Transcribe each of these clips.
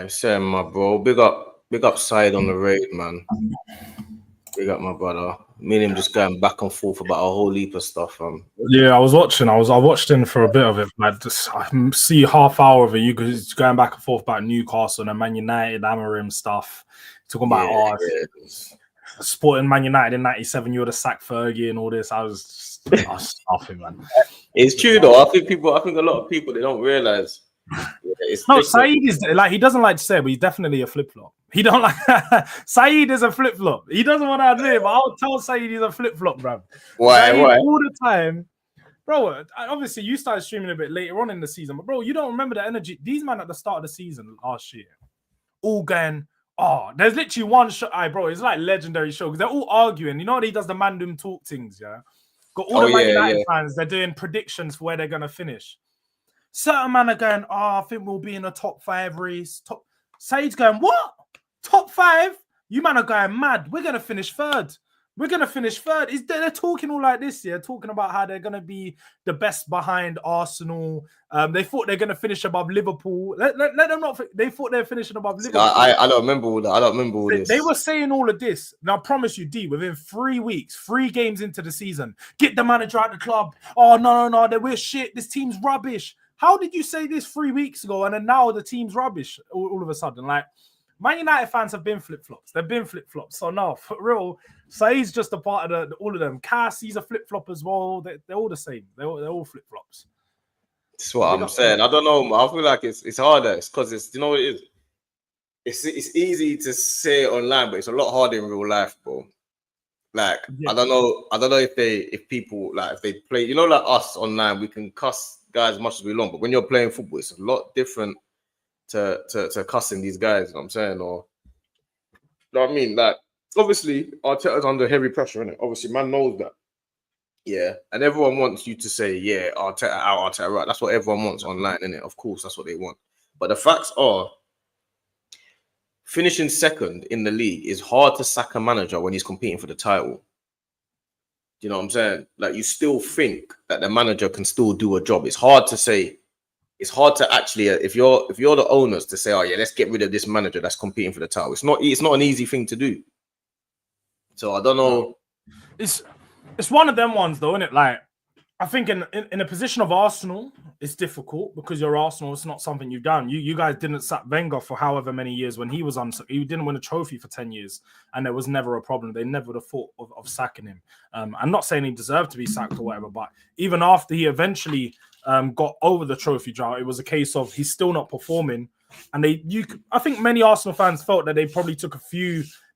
Same, my bro. Big up Side on the raid, man. Big up, my brother. Me and him just going back and forth about a whole heap of stuff, Yeah, I was watching. I watched in for a bit of it. Like, I see half hour of it. You guys going back and forth about Newcastle and Man United, Amorim stuff. Talking about supporting Man United in '97. You would have sacked Fergie and all this. I was laughing, man. It's true though. I think a lot of people, they don't realize. Saeed is like, he doesn't like to say it, but he's definitely a flip flop. He don't like Saeed is a flip flop. He doesn't want to admit it, but I'll tell Saeed he's a flip flop, bro. Why? All the time, bro. Obviously, you started streaming a bit later on in the season, but bro, you don't remember the energy. These men at the start of the season last year, all going, oh, there's literally one shot. Bro, it's like legendary show because they're all arguing. You know what he does, the Mandem talk things, yeah. Got all the Man United fans. They're doing predictions for where they're gonna finish. Certain man are going, oh, I think we'll be in the top 5 race. Said's going, what? Top 5? You man are going mad. We're going to finish 3rd. We're going to finish 3rd. They're talking all like this, yeah? Talking about how they're going to be the best behind Arsenal. They thought they're going to finish above Liverpool. Let them not. They thought they're finishing above Liverpool. I don't remember all that. I don't remember all this. They were saying all of this. Now, I promise you, D, within 3 weeks, 3 games into the season, get the manager out of the club. Oh, no, we're shit. This team's rubbish. How did you say this 3 weeks ago and then now the team's rubbish all of a sudden? Like, Man United fans have been flip-flops. They've been flip-flops. So, no, for real, Saeed's just a part of all of them. Cassie's a flip-flop as well. They're all the same. They're all flip-flops. That's what I'm saying. I don't know. I feel like it's harder. It's because it's, you know what it is? It's easy to say it online, but it's a lot harder in real life, bro. Like, yeah. I don't know if people, like, if they play, you know, like us online, we can cuss guys as much as we want, but when you're playing football, it's a lot different to cussing these guys, you know what I'm saying? Or, you know what I mean? Like, obviously, Arteta's under heavy pressure, innit? Obviously, man knows that. Yeah, and everyone wants you to say, yeah, Arteta out, Arteta right. That's what everyone wants online, innit? Of course, that's what they want. But the facts are, finishing 2nd in the league is hard to sack a manager when he's competing for the title. You know what I'm saying? Like, you still think that the manager can still do a job. It's hard to say. It's hard to actually, if you're the owners, to say, oh yeah, let's get rid of this manager that's competing for the title. It's not an easy thing to do. So I don't know. It's one of them ones though, isn't it? Like, I think in a position of Arsenal, it's difficult because you're Arsenal. It's not something you've done. You guys didn't sack Wenger for however many years when he was on. He didn't win a trophy for 10 years, and there was never a problem. They never would have thought of sacking him. I'm not saying he deserved to be sacked or whatever, but even after he eventually got over the trophy drought, it was a case of he's still not performing. And I think many Arsenal fans felt that they probably took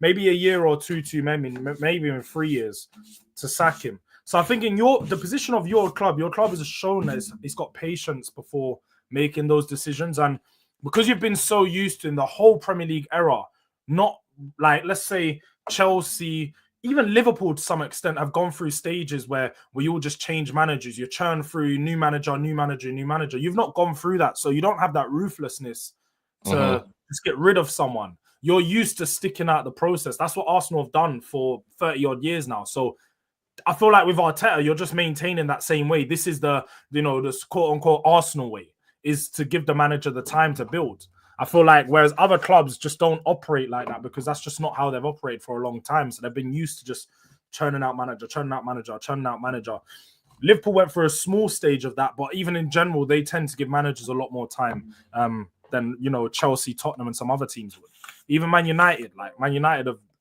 maybe a year or two to maybe even 3 years to sack him. So I think in the position of your club has shown that it's got patience before making those decisions. And because you've been so used to in the whole Premier League era, not like, let's say, Chelsea, even Liverpool to some extent have gone through stages where you all just change managers. You churn through new manager. You've not gone through that. So you don't have that ruthlessness to just get rid of someone. You're used to sticking out the process. That's what Arsenal have done for 30 odd years now. So I feel like with Arteta, you're just maintaining that same way. This is the quote unquote Arsenal way, is to give the manager the time to build. I feel like whereas other clubs just don't operate like that because that's just not how they've operated for a long time. So they've been used to just churning out manager. Liverpool went through a small stage of that, but even in general, they tend to give managers a lot more time than Chelsea, Tottenham, and some other teams would. Even Man United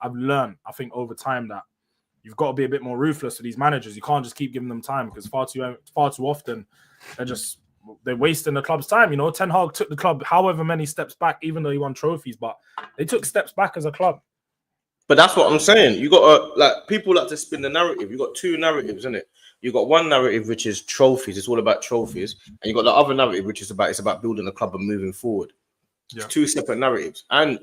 have learned, I think, over time that you've got to be a bit more ruthless with these managers. You can't just keep giving them time because far too often they're wasting the club's time. Ten Hag took the club however many steps back, even though he won trophies, but they took steps back as a club. But that's what I'm saying. You got people like to spin the narrative. You got 2 narratives, isn't it? You got one narrative which is trophies. It's all about trophies, and you got the other narrative which is about building the club and moving forward. Yeah. It's 2 separate narratives. And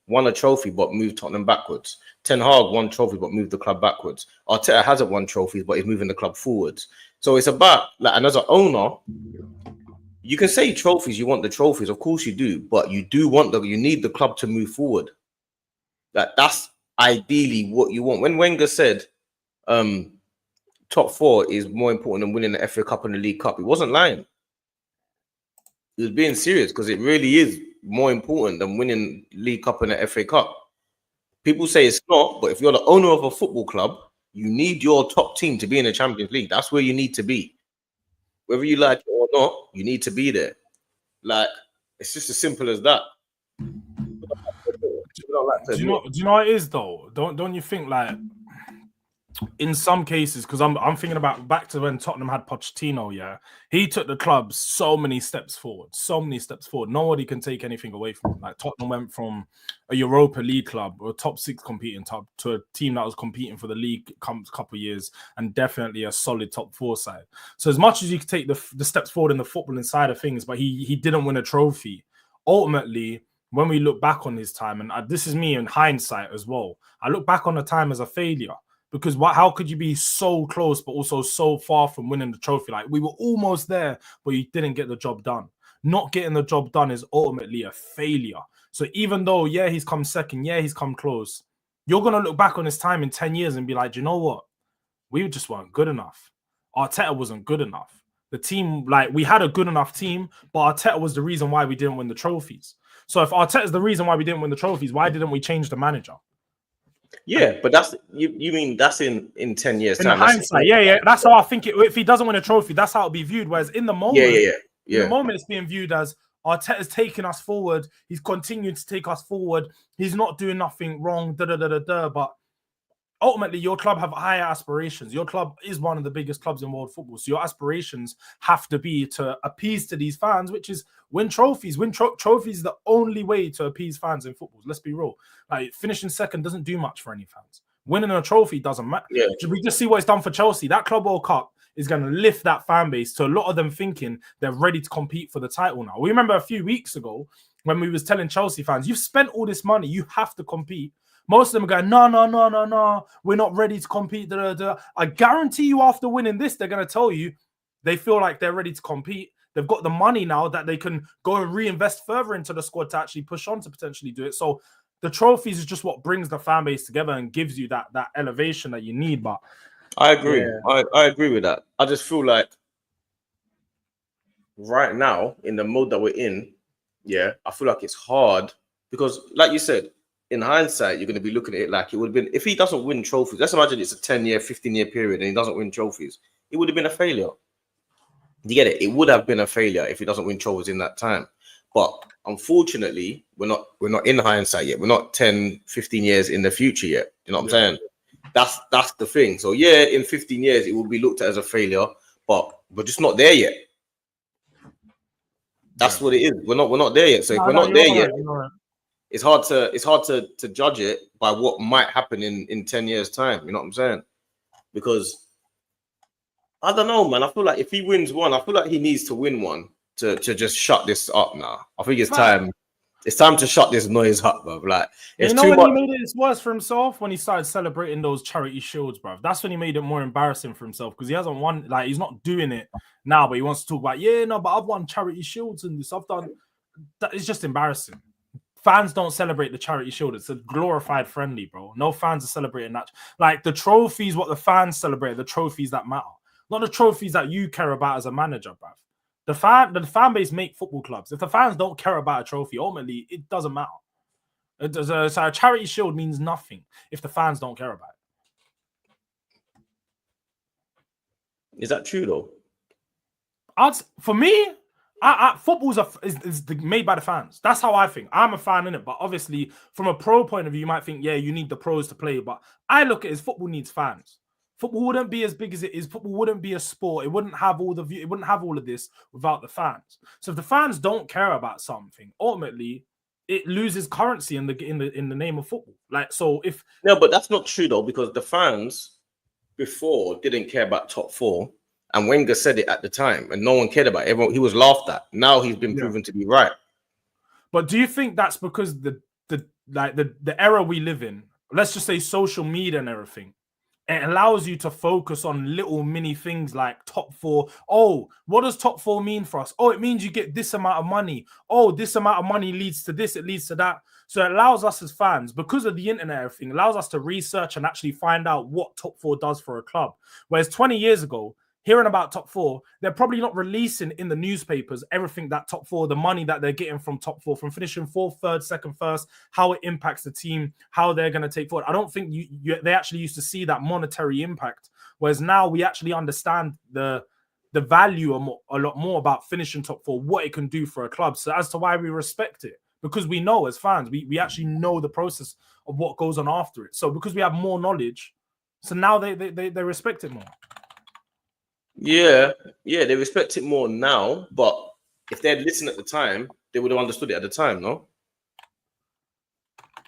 won a trophy but moved Tottenham backwards. Ten Hag won trophies but moved the club backwards. Arteta hasn't won trophies but he's moving the club forwards. So it's about, like, and as an owner, you can say trophies, you want the trophies, of course you do, but you need the club to move forward. That's ideally what you want. When Wenger said top 4 is more important than winning the FA Cup and the League Cup, he wasn't lying. He was being serious because it really is more important than winning League Cup and the FA Cup. People say it's not, but if you're the owner of a football club, you need your top team to be in the Champions League. That's where you need to be. Whether you like it or not, you need to be there. Like, it's just as simple as that. Do you know what it is though? Don't you think, like, in some cases, because I'm thinking about back to when Tottenham had Pochettino, yeah, he took the club so many steps forward. Nobody can take anything away from him. Like, Tottenham went from a Europa League club or a top 6 competing top to a team that was competing for the league couple of years and definitely a solid top 4 side. So as much as you could take the steps forward in the footballing side of things, but he didn't win a trophy. Ultimately, when we look back on his time, and this is me in hindsight as well, I look back on the time as a failure. Because how could you be so close, but also so far from winning the trophy? Like, we were almost there, but you didn't get the job done. Not getting the job done is ultimately a failure. So even though, yeah, he's come second, yeah, he's come close, you're going to look back on his time in 10 years and be like, you know what? We just weren't good enough. Arteta wasn't good enough. The team, like, we had a good enough team, but Arteta was the reason why we didn't win the trophies. So if Arteta is the reason why we didn't win the trophies, why didn't we change the manager? Yeah, but that's you mean that's in 10 years time. In hindsight, yeah. That's how I think it. If he doesn't win a trophy, that's how it'll be viewed. Whereas in the moment, in the moment, it's being viewed as Arteta's taking us forward. He's continuing to take us forward. He's not doing nothing wrong. But ultimately, your club have higher aspirations. Your club is one of the biggest clubs in world football. So your aspirations have to be to appease to these fans, which is win trophies. Trophies is the only way to appease fans in football. Let's be real. Like, finishing second doesn't do much for any fans. Winning a trophy doesn't matter. Yeah. We just see what it's done for Chelsea. That Club World Cup is going to lift that fan base to a lot of them thinking they're ready to compete for the title now. We remember a few weeks ago when we was telling Chelsea fans, you've spent all this money, you have to compete. Most of them are going, no, we're not ready to compete. I guarantee you after winning this, they're going to tell you they feel like they're ready to compete. They've got the money now that they can go and reinvest further into the squad to actually push on to potentially do it. So the trophies is just what brings the fan base together and gives you that elevation that you need. But I agree. Yeah. I agree with that. I just feel like right now, in the mode that we're in, yeah, I feel like it's hard because, like you said, in hindsight, you're going to be looking at it like it would have been, if he doesn't win trophies, let's imagine it's a 10-year, 15-year period and he doesn't win trophies, it would have been a failure. You get it? It would have been a failure if he doesn't win trophies in that time. But unfortunately, we're not in hindsight yet. We're not 10, 15 years in the future yet. You know what I'm saying? That's the thing. So yeah, in 15 years, it will be looked at as a failure, but we're just not there yet. That's what it is. We're not there yet. So if we're not there yet, it's hard to judge it by what might happen in 10 years' time. You know what I'm saying? Because I don't know, man. I feel like if he wins one, I feel like he needs to win one to just shut this up now. I think it's time. It's time to shut this noise up, bro. Like, you know when he made it worse for himself? When he started celebrating those charity shields, bro. That's when he made it more embarrassing for himself because he hasn't won. Like, he's not doing it now, but he wants to talk about, but I've won charity shields and this. I've done. That is just embarrassing. Fans don't celebrate the charity shield. It's a glorified friendly, bro. No fans are celebrating that. Like, the trophies, what the fans celebrate, the trophies that matter. Not the trophies that you care about as a manager, bro. The fan base make football clubs. If the fans don't care about a trophy, ultimately, it doesn't matter. So a charity shield means nothing if the fans don't care about it. Is that true, though? For me, football's is made by the fans. That's how I think. I'm a fan in it, but obviously, from a pro point of view, you might think, yeah, you need the pros to play. But I look at it as football needs fans. Football wouldn't be as big as it is. Football wouldn't be a sport. It wouldn't have all the view. It wouldn't have all of this without the fans. So if the fans don't care about something, ultimately, it loses currency in the name of football. Like, so if but that's not true though, because the fans before didn't care about top 4, and Wenger said it at the time, and no one cared about it. Everyone, he was laughed at. Now he's been proven to be right. But do you think that's because the era we live in? Let's just say social media and everything. It allows you to focus on little mini things like top 4. Oh, what does top 4 mean for us? Oh, it means you get this amount of money. Oh, this amount of money leads to this. It leads to that. So it allows us as fans, because of the internet, everything allows us to research and actually find out what top 4 does for a club. Whereas 20 years ago, hearing about top four, they're probably not releasing in the newspapers everything that top four, the money that they're getting from top four, from finishing fourth, third, second, first, how it impacts the team, how they're going to take forward. I don't think they actually used to see that monetary impact, whereas now we actually understand the value a lot more about finishing top four, what it can do for a club. So as to why we respect it, because we know as fans, we actually know the process of what goes on after it. So because we have more knowledge, so now they respect it more. Yeah, they respect it more now, but if they had listened at the time, they would have understood it at the time, no?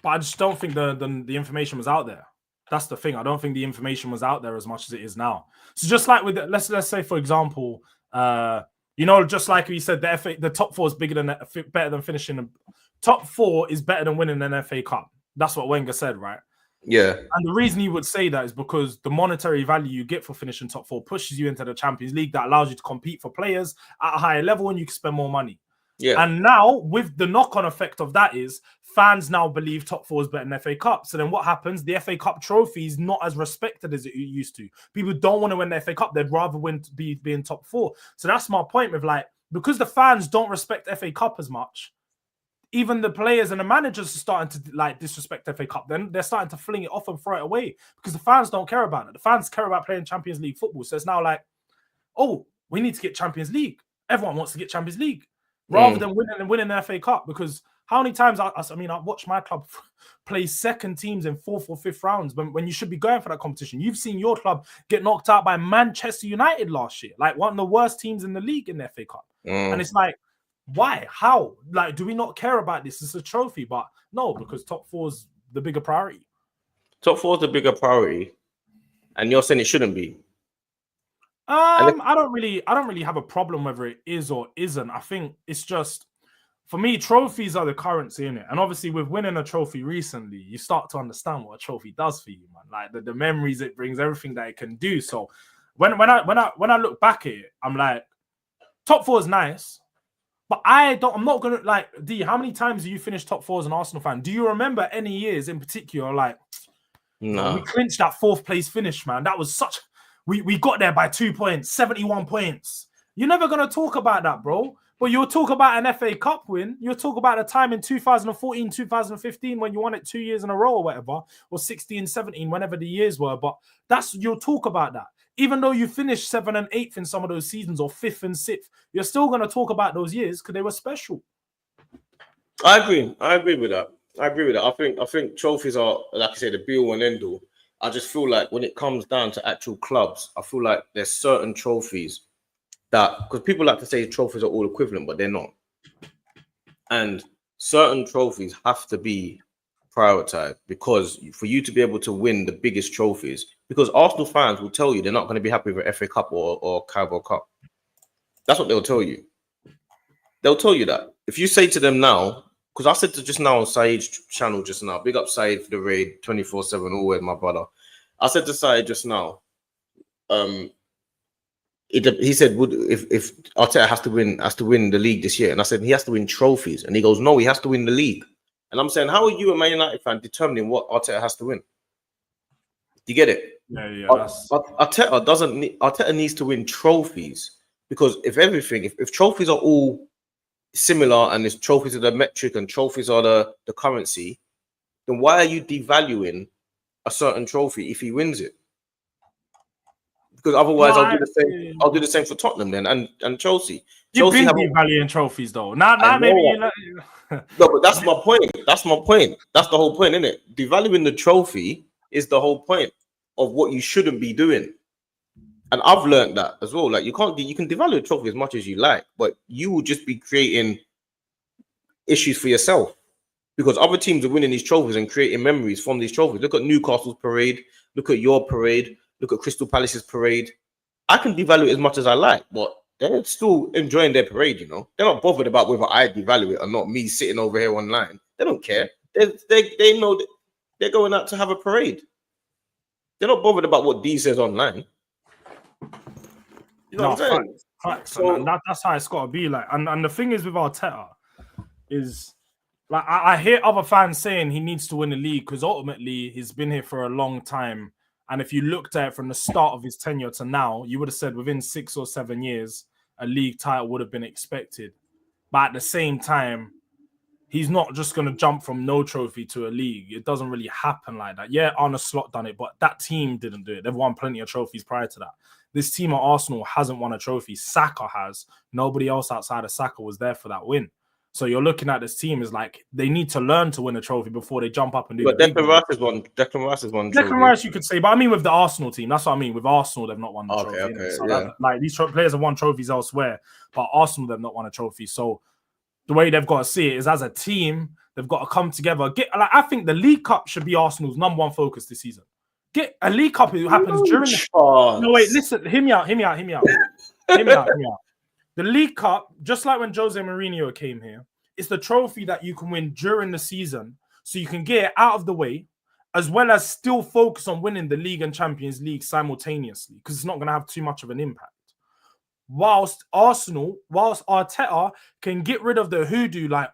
But I just don't think the information was out there. That's the thing. I don't think the information was out there as much as it is now. So just like with let's say, for example, just like we said, the top four is better than finishing. Top four is better than winning an FA Cup. That's what Wenger said, right? Yeah. And the reason he would say that is because the monetary value you get for finishing top four pushes you into the Champions League, that allows you to compete for players at a higher level and you can spend more money. Yeah. And now, with the knock-on effect of that is fans now believe top four is better than FA Cup. So then what happens? The FA Cup trophy is not as respected as it used to. People don't want to win the FA Cup. They'd rather be in top four. So that's my point with, like, because the fans don't respect FA Cup as much, even the players and the managers are starting to like disrespect FA Cup. Then they're starting to fling it off and throw it away because the fans don't care about it. The fans care about playing Champions League football. So it's now like, oh, we need to get Champions League. Everyone wants to get Champions League rather than winning the FA Cup. Because how many times I watched my club play second teams in fourth or fifth rounds when you should be going for that competition. You've seen your club get knocked out by Manchester United last year, like one of the worst teams in the league in the FA Cup. And it's like, why? How? Like, do we not care about this? It's a trophy, but no, because top four is the bigger priority. Top four is the bigger priority, and you're saying it shouldn't be. I don't really have a problem whether it is or isn't. I think it's just, for me, trophies are the currency in it, and obviously with winning a trophy recently, you start to understand what a trophy does for you, man. Like the memories it brings, everything that it can do. So when I look back at it, I'm like, top four is nice. But I'm not going to, like, D, how many times do you finish top four as an Arsenal fan? Do you remember any years in particular, like, no, we clinched that fourth place finish, man? That was such, we got there by 2 points, 71 points. You're never going to talk about that, bro. But you'll talk about an FA Cup win. You'll talk about a time in 2014, 2015 when you won it 2 years in a row or whatever, or 16, 17, whenever the years were. But you'll talk about that. Even though you finished 7th and 8th in some of those seasons, or 5th and 6th, you're still going to talk about those years because they were special. I agree with that. I think trophies are, like I say, the be all and end all. I just feel like when it comes down to actual clubs, I feel like there's certain trophies that, because people like to say trophies are all equivalent, but they're not. And certain trophies have to be prioritized, because for you to be able to win the biggest trophies, because Arsenal fans will tell you they're not going to be happy with an FA Cup or Carabao Cup. That's what they'll tell you. They'll tell you that. If you say to them now, because I said to just now on Saeed's channel just now, big up Saeed for the raid 24/7, always my brother. I said to Saeed just now, he said, if Arteta has to win the league this year, and I said he has to win trophies, and he goes, no, he has to win the league. And I'm saying, how are you, a Man United fan, determining what Arteta has to win? Do you get it? Yeah. Arteta needs to win trophies, because if trophies are all similar and if trophies are the metric and trophies are the currency, then why are you devaluing a certain trophy if he wins it? Because otherwise, I'll do the same for Tottenham then and Chelsea. You've been devaluing trophies though. Now maybe you know. No, but that's my point. That's the whole point, isn't it? Devaluing the trophy is the whole point of what you shouldn't be doing. And I've learned that as well. Like you can devalue a trophy as much as you like, but you will just be creating issues for yourself, because other teams are winning these trophies and creating memories from these trophies. Look at Newcastle's parade. Look at your parade. Look at Crystal Palace's parade. I can devalue it as much as I like, but they're still enjoying their parade, you know. They're not bothered about whether I devalue it or not, me sitting over here online. They don't care. They know that they're going out to have a parade. They're not bothered about what D says online. You know what I'm saying? Facts. So, and that's how it's got to be. Like, and the thing is with Arteta is, like, I hear other fans saying he needs to win the league because ultimately he's been here for a long time. And if you looked at it from the start of his tenure to now, you would have said within 6 or 7 years, a league title would have been expected. But at the same time, he's not just going to jump from no trophy to a league. It doesn't really happen like that. Yeah, Arne Slot done it, but that team didn't do it. They've won plenty of trophies prior to that. This team at Arsenal hasn't won a trophy. Saka has. Nobody else outside of Saka was there for that win. So you're looking at this team as like they need to learn to win a trophy before they jump up and do. But Declan Rice has won. Declan Rice has won. Declan Rice, you could say, but I mean with the Arsenal team, that's what I mean. With Arsenal, they've not won the trophy. Okay, So yeah. like these players have won trophies elsewhere, but Arsenal they've not won a trophy. So the way they've got to see it is as a team, they've got to come together. I think the League Cup should be Arsenal's #1 focus this season. Get a League Cup. It happens during the. No, wait, listen. Hear me out. The League Cup, just like when Jose Mourinho came here, it's the trophy that you can win during the season, so you can get it out of the way, as well as still focus on winning the League and Champions League simultaneously, because it's not going to have too much of an impact. Whilst Arteta can get rid of the hoodoo, like,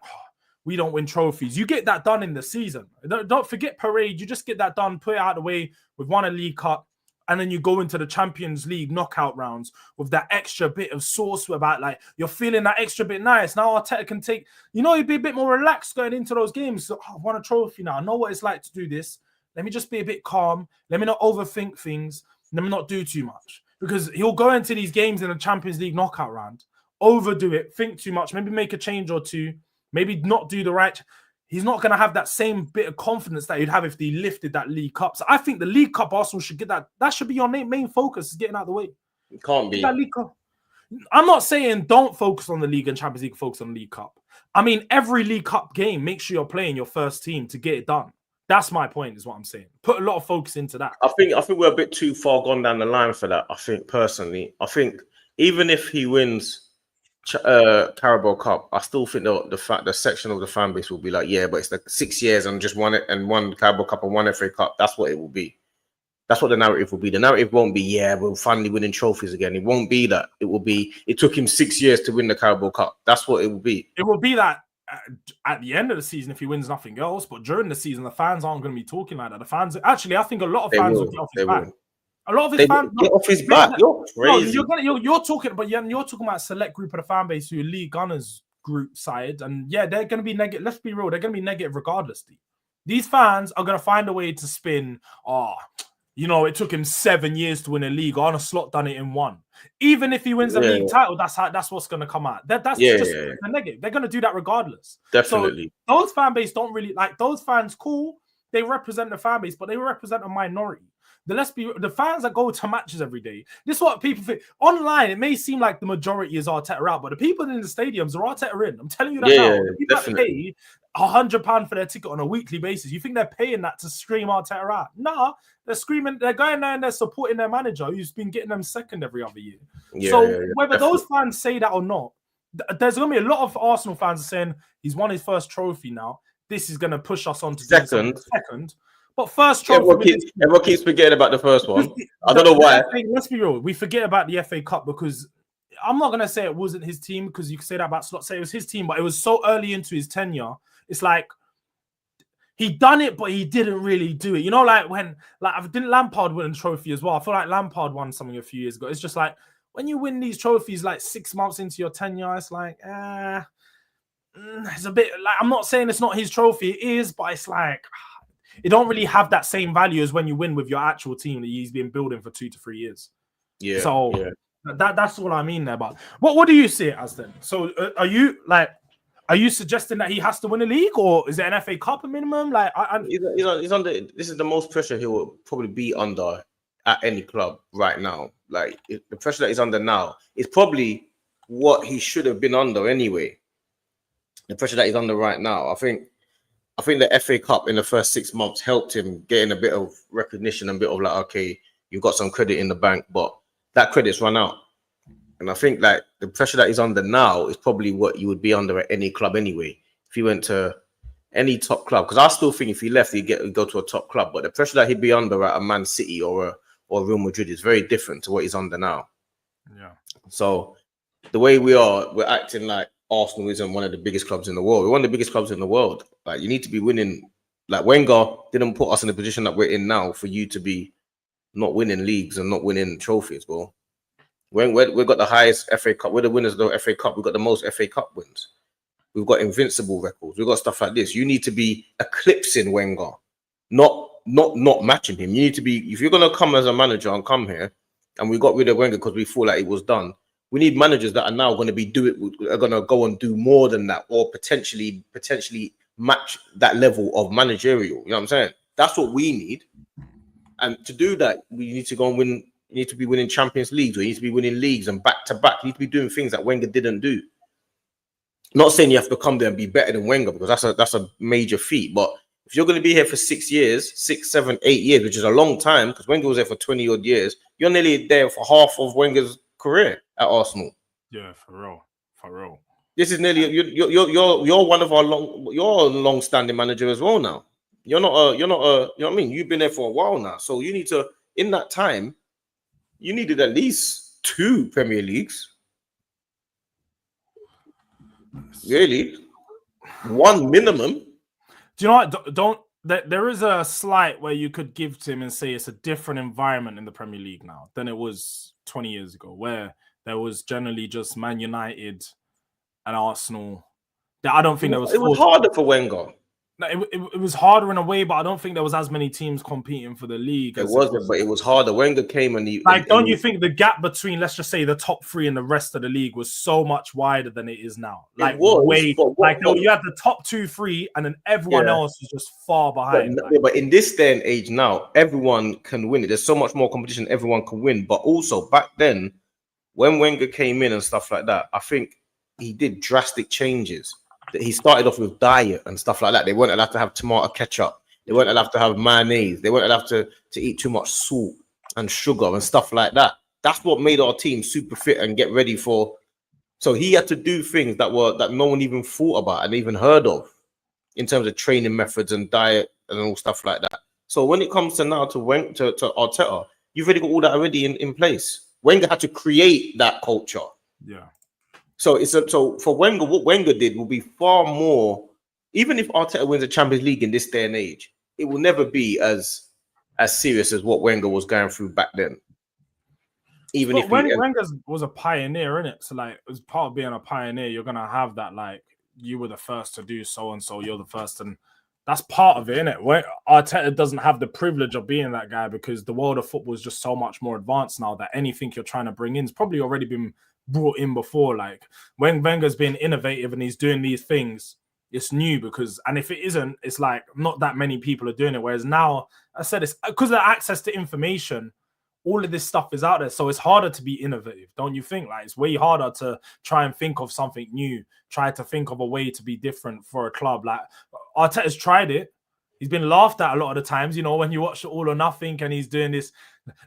we don't win trophies. You get that done in the season. Don't forget parade. You just get that done, put it out of the way. We've won a League Cup, and then you go into the Champions League knockout rounds with that extra bit of sauce about, like, you're feeling that extra bit nice. Now Arteta can take, you'd be a bit more relaxed going into those games. So, I won a trophy now. I know what it's like to do this. Let me just be a bit calm. Let me not overthink things. Let me not do too much. Because he'll go into these games in the Champions League knockout round, overdo it, think too much, maybe make a change or two, maybe not do the right. He's not going to have that same bit of confidence that he'd have if he lifted that League Cup. So I think the League Cup, Arsenal should get that. That should be your main focus, is getting out of the way. It can't be. That League Cup. I'm not saying don't focus on the League and Champions League, focus on the League Cup. I mean, every League Cup game, make sure you're playing your first team to get it done. That's my point, is what I'm saying. Put a lot of focus into that. I think we're a bit too far gone down the line for that. I think personally, even if he wins Carabao Cup, I still think the section of the fan base will be like, yeah, but it's like 6 years and just won it and won Carabao Cup and won FA Cup. That's what it will be. That's what the narrative will be. The narrative won't be, yeah, we're finally winning trophies again. It won't be that. It will be, it took him 6 years to win the Carabao Cup. That's what it will be. It will be that at the end of the season if he wins nothing else, but during the season the fans aren't going to be talking like that. The fans, actually, I think a lot of fans will get off his back. A lot of his fans get off his back. You're crazy. No, you're talking, but you're talking about a select group of the fan base who are League Gunners group side, and yeah, they're going to be negative. Let's be real, they're going to be negative regardless. These fans are going to find a way to spin. It took him 7 years to win a league. Arne Slot done it in 1. Even if he wins the league title, that's what's going to come out. That's just negative. They're going to do that regardless. Definitely. So those fan base don't really like those fans. Cool, they represent the fan base, but they represent a minority. The fans that go to matches every day. This is what people think. Online, it may seem like the majority is Arteta out, but the people in the stadiums are Arteta in. I'm telling you that now. People that pay £100 for their ticket on a weekly basis, you think they're paying that to scream Arteta out? Nah, they're screaming. They're going there and they're supporting their manager who's been getting them second every other year. Whether those fans say that or not, there's going to be a lot of Arsenal fans saying he's won his first trophy now. This is going to push us on to second. But first trophy. Everyone keeps forgetting about the first one. I don't know why. Let's be real. We forget about the FA Cup because I'm not going to say it wasn't his team, because you can say that about Slot. Say it was his team, but it was so early into his tenure. It's like he done it, but he didn't really do it. Didn't Lampard win a trophy as well? I feel like Lampard won something a few years ago. It's just like when you win these trophies like 6 months into your tenure, it's like, it's a bit like, I'm not saying it's not his trophy. It is, but it's like, it don't really have that same value as when you win with your actual team that he's been building for 2 to 3 years. Yeah. So that's what I mean there. But what do you see it as then? So are you suggesting that he has to win a league, or is it an FA Cup a minimum? Like he's under. This is the most pressure he will probably be under at any club right now. Like the pressure that he's under now is probably what he should have been under anyway. The pressure that he's under right now, I think the FA Cup in the first 6 months helped him getting a bit of recognition and a bit of like, okay, you've got some credit in the bank, but that credit's run out. And I think like the pressure that he's under now is probably what you would be under at any club anyway. If he went to any top club, because I still think if he left, he'd go to a top club. But the pressure that he'd be under at a Man City or a Real Madrid is very different to what he's under now. Yeah. So the way we're acting like Arsenal isn't one of the biggest clubs in the world. We're one of the biggest clubs in the world. Like you need to be winning. Like Wenger didn't put us in the position that we're in now for you to be not winning leagues and not winning trophies, bro. We've got the highest FA Cup. We're the winners of the FA Cup. We've got the most FA Cup wins. We've got invincible records. We've got stuff like this. You need to be eclipsing Wenger, not matching him. You need to be, if you're gonna come as a manager and come here, and we got rid of Wenger because we feel like it was done. We need managers that are now going to be are going to go and do more than that, or potentially match that level of managerial. You know what I'm saying? That's what we need. And to do that, we need to go and win. You need to be winning Champions Leagues, or you need to be winning leagues and back to back. You need to be doing things that Wenger didn't do. Not saying you have to come there and be better than Wenger, because that's a major feat. But if you're going to be here for 6 years, 6, 7, 8 years, which is a long time, because Wenger was there for 20 odd years, you're nearly there for half of Wenger's career at Arsenal. Yeah, for real. This is nearly you're one of our you're a long-standing manager as well now. You're not a you know what I mean? You've been there for a while now, so you need to, in that time, you needed at least 2 Premier Leagues. Really, 1 minimum. Do you know what? There is a slight where you could give to him and say it's a different environment in the Premier League now than it was 20 years ago, where there was generally just Man United and Arsenal. I don't think there was. It was harder for Wenger. It was harder in a way, but I don't think there was as many teams competing for the league. It wasn't, but it was harder. Wenger came and don't you think the gap between, let's just say, the top 3 and the rest of the league was so much wider than it is now? Like, you had the top 2, 3, and then everyone else was just far behind. But in this day and age now, everyone can win it. There's so much more competition, everyone can win. But also back then, when Wenger came in and stuff like that, I think he did drastic changes. He started off with diet and stuff like that. They weren't allowed to have tomato ketchup. They weren't allowed to have mayonnaise. They weren't allowed to eat too much salt and sugar and stuff like that. That's what made our team super fit and get ready for. So he had to do things that no one even thought about and even heard of, in terms of training methods and diet and all stuff like that. So when it comes to now to Arteta, you've already got all that already in place. Wenger had to create that culture. Yeah. So for Wenger, what Wenger did will be far more. Even if Arteta wins a Champions League in this day and age, it will never be as serious as what Wenger was going through back then. Wenger was a pioneer, innit? So like, as part of being a pioneer, you're gonna have that, like, you were the first to do so and so. You're the first, and that's part of it, innit? Where Arteta doesn't have the privilege of being that guy, because the world of football is just so much more advanced now that anything you're trying to bring in has probably already been brought in before. Like, when Wenger's been innovative and he's doing these things, it's new, and if it isn't, it's like not that many people are doing it. Whereas now, I said, it's because of access to information, all of this stuff is out there, so it's harder to be innovative, don't you think? Like, it's way harder to try and think of something new, try to think of a way to be different for a club. Like, Arteta's tried it. He's been laughed at a lot of the times, you know, when you watch All or Nothing and he's doing this,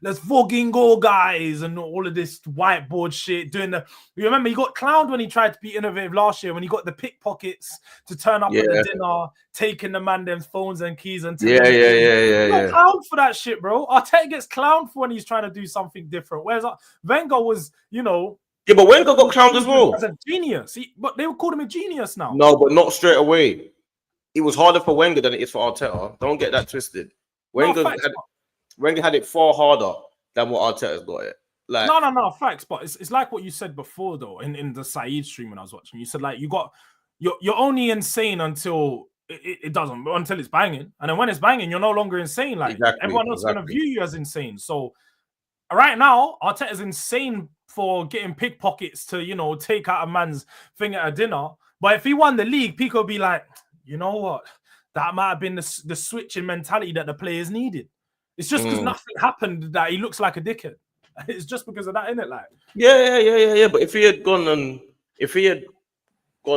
let's fucking go, guys, and all of this whiteboard shit. You remember, he got clowned when he tried to be innovative last year, when he got the pickpockets to turn up at the dinner, taking the man them phones and keys and He got clowned for that shit, bro. Arteta gets clowned for when he's trying to do something different. Whereas Wenger was, you know. Yeah, but Wenger got clowned as well. As a genius. But they would call him a genius now. No, but not straight away. It was harder for Wenger than it is for Arteta. Don't get that twisted. Wenger had it far harder than what Arteta's got it. Like, no, facts. But it's like what you said before, though, in the Saeed stream when I was watching. You said, like, you're only insane until it doesn't, until it's banging. And then when it's banging, you're no longer insane. Like, everyone else is going to view you as insane. So right now, Arteta's insane for getting pickpockets to, you know, take out a man's thing at a dinner. But if he won the league, people would be like, you know what? That might have been the switch in mentality that the players needed. It's just because nothing happened that he looks like a dickhead. It's just because of that, innit? Like, yeah. But if he had gone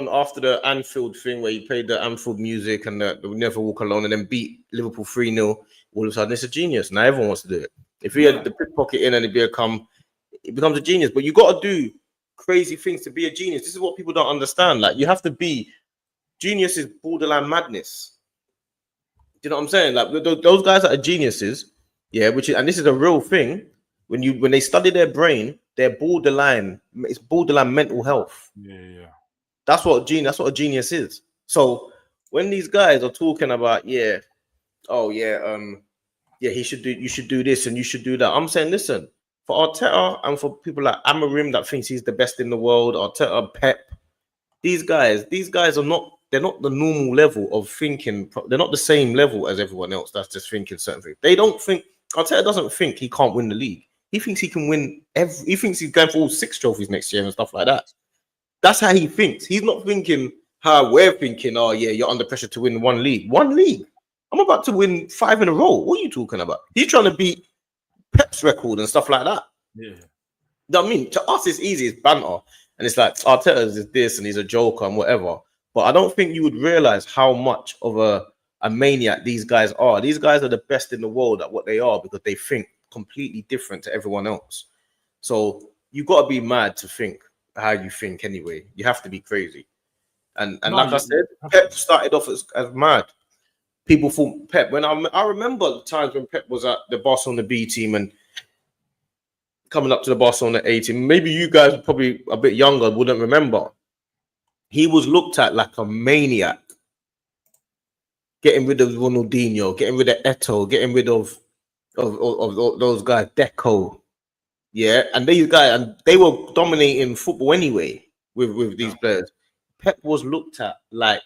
after the Anfield thing where he played the Anfield music and the Never Walk Alone and then beat Liverpool 3-0, all of a sudden it's a genius. Now everyone wants to do it. If he had the pickpocket in and it becomes a genius. But you got to do crazy things to be a genius. This is what people don't understand. Like, you have to be. Genius is borderline madness. Do you know what I'm saying? Like, those guys that are geniuses, and this is a real thing. When they study their brain, they're borderline. It's borderline mental health. Yeah. That's what a genius is. So when these guys are talking about, yeah, he should do. You should do this and you should do that. I'm saying, listen, for Arteta and for people like Amarim that thinks he's the best in the world, Arteta, Pep, these guys are not. They're not the normal level of thinking. They're not the same level as everyone else. That's just thinking certain things. They don't think. Arteta doesn't think he can't win the league. He thinks he can win he thinks he's going for all 6 trophies next year and stuff like that. That's how he thinks. He's not thinking how we're thinking. Oh yeah, you're under pressure to win one league. One league. I'm about to win 5 in a row. What are you talking about? He's trying to beat Pep's record and stuff like that. Yeah. You know what I mean? To us, it's easy. It's banter. And it's like, Arteta is this and he's a joker and whatever. But I don't think you would realize how much of a maniac these guys are. These guys are the best in the world at what they are because they think completely different to everyone else. So you got to be mad to think how you think anyway. You have to be crazy. And like I said, Pep started off as mad. People thought Pep, when I remember the times when Pep was at the Barcelona B team and coming up to the Barcelona A team, maybe you guys are probably a bit younger, wouldn't remember. He was looked at like a maniac. Getting rid of Ronaldinho, getting rid of Eto'o, getting rid of those guys, Deco. Yeah, and these guys, and they were dominating football anyway with these players. Pep was looked at like,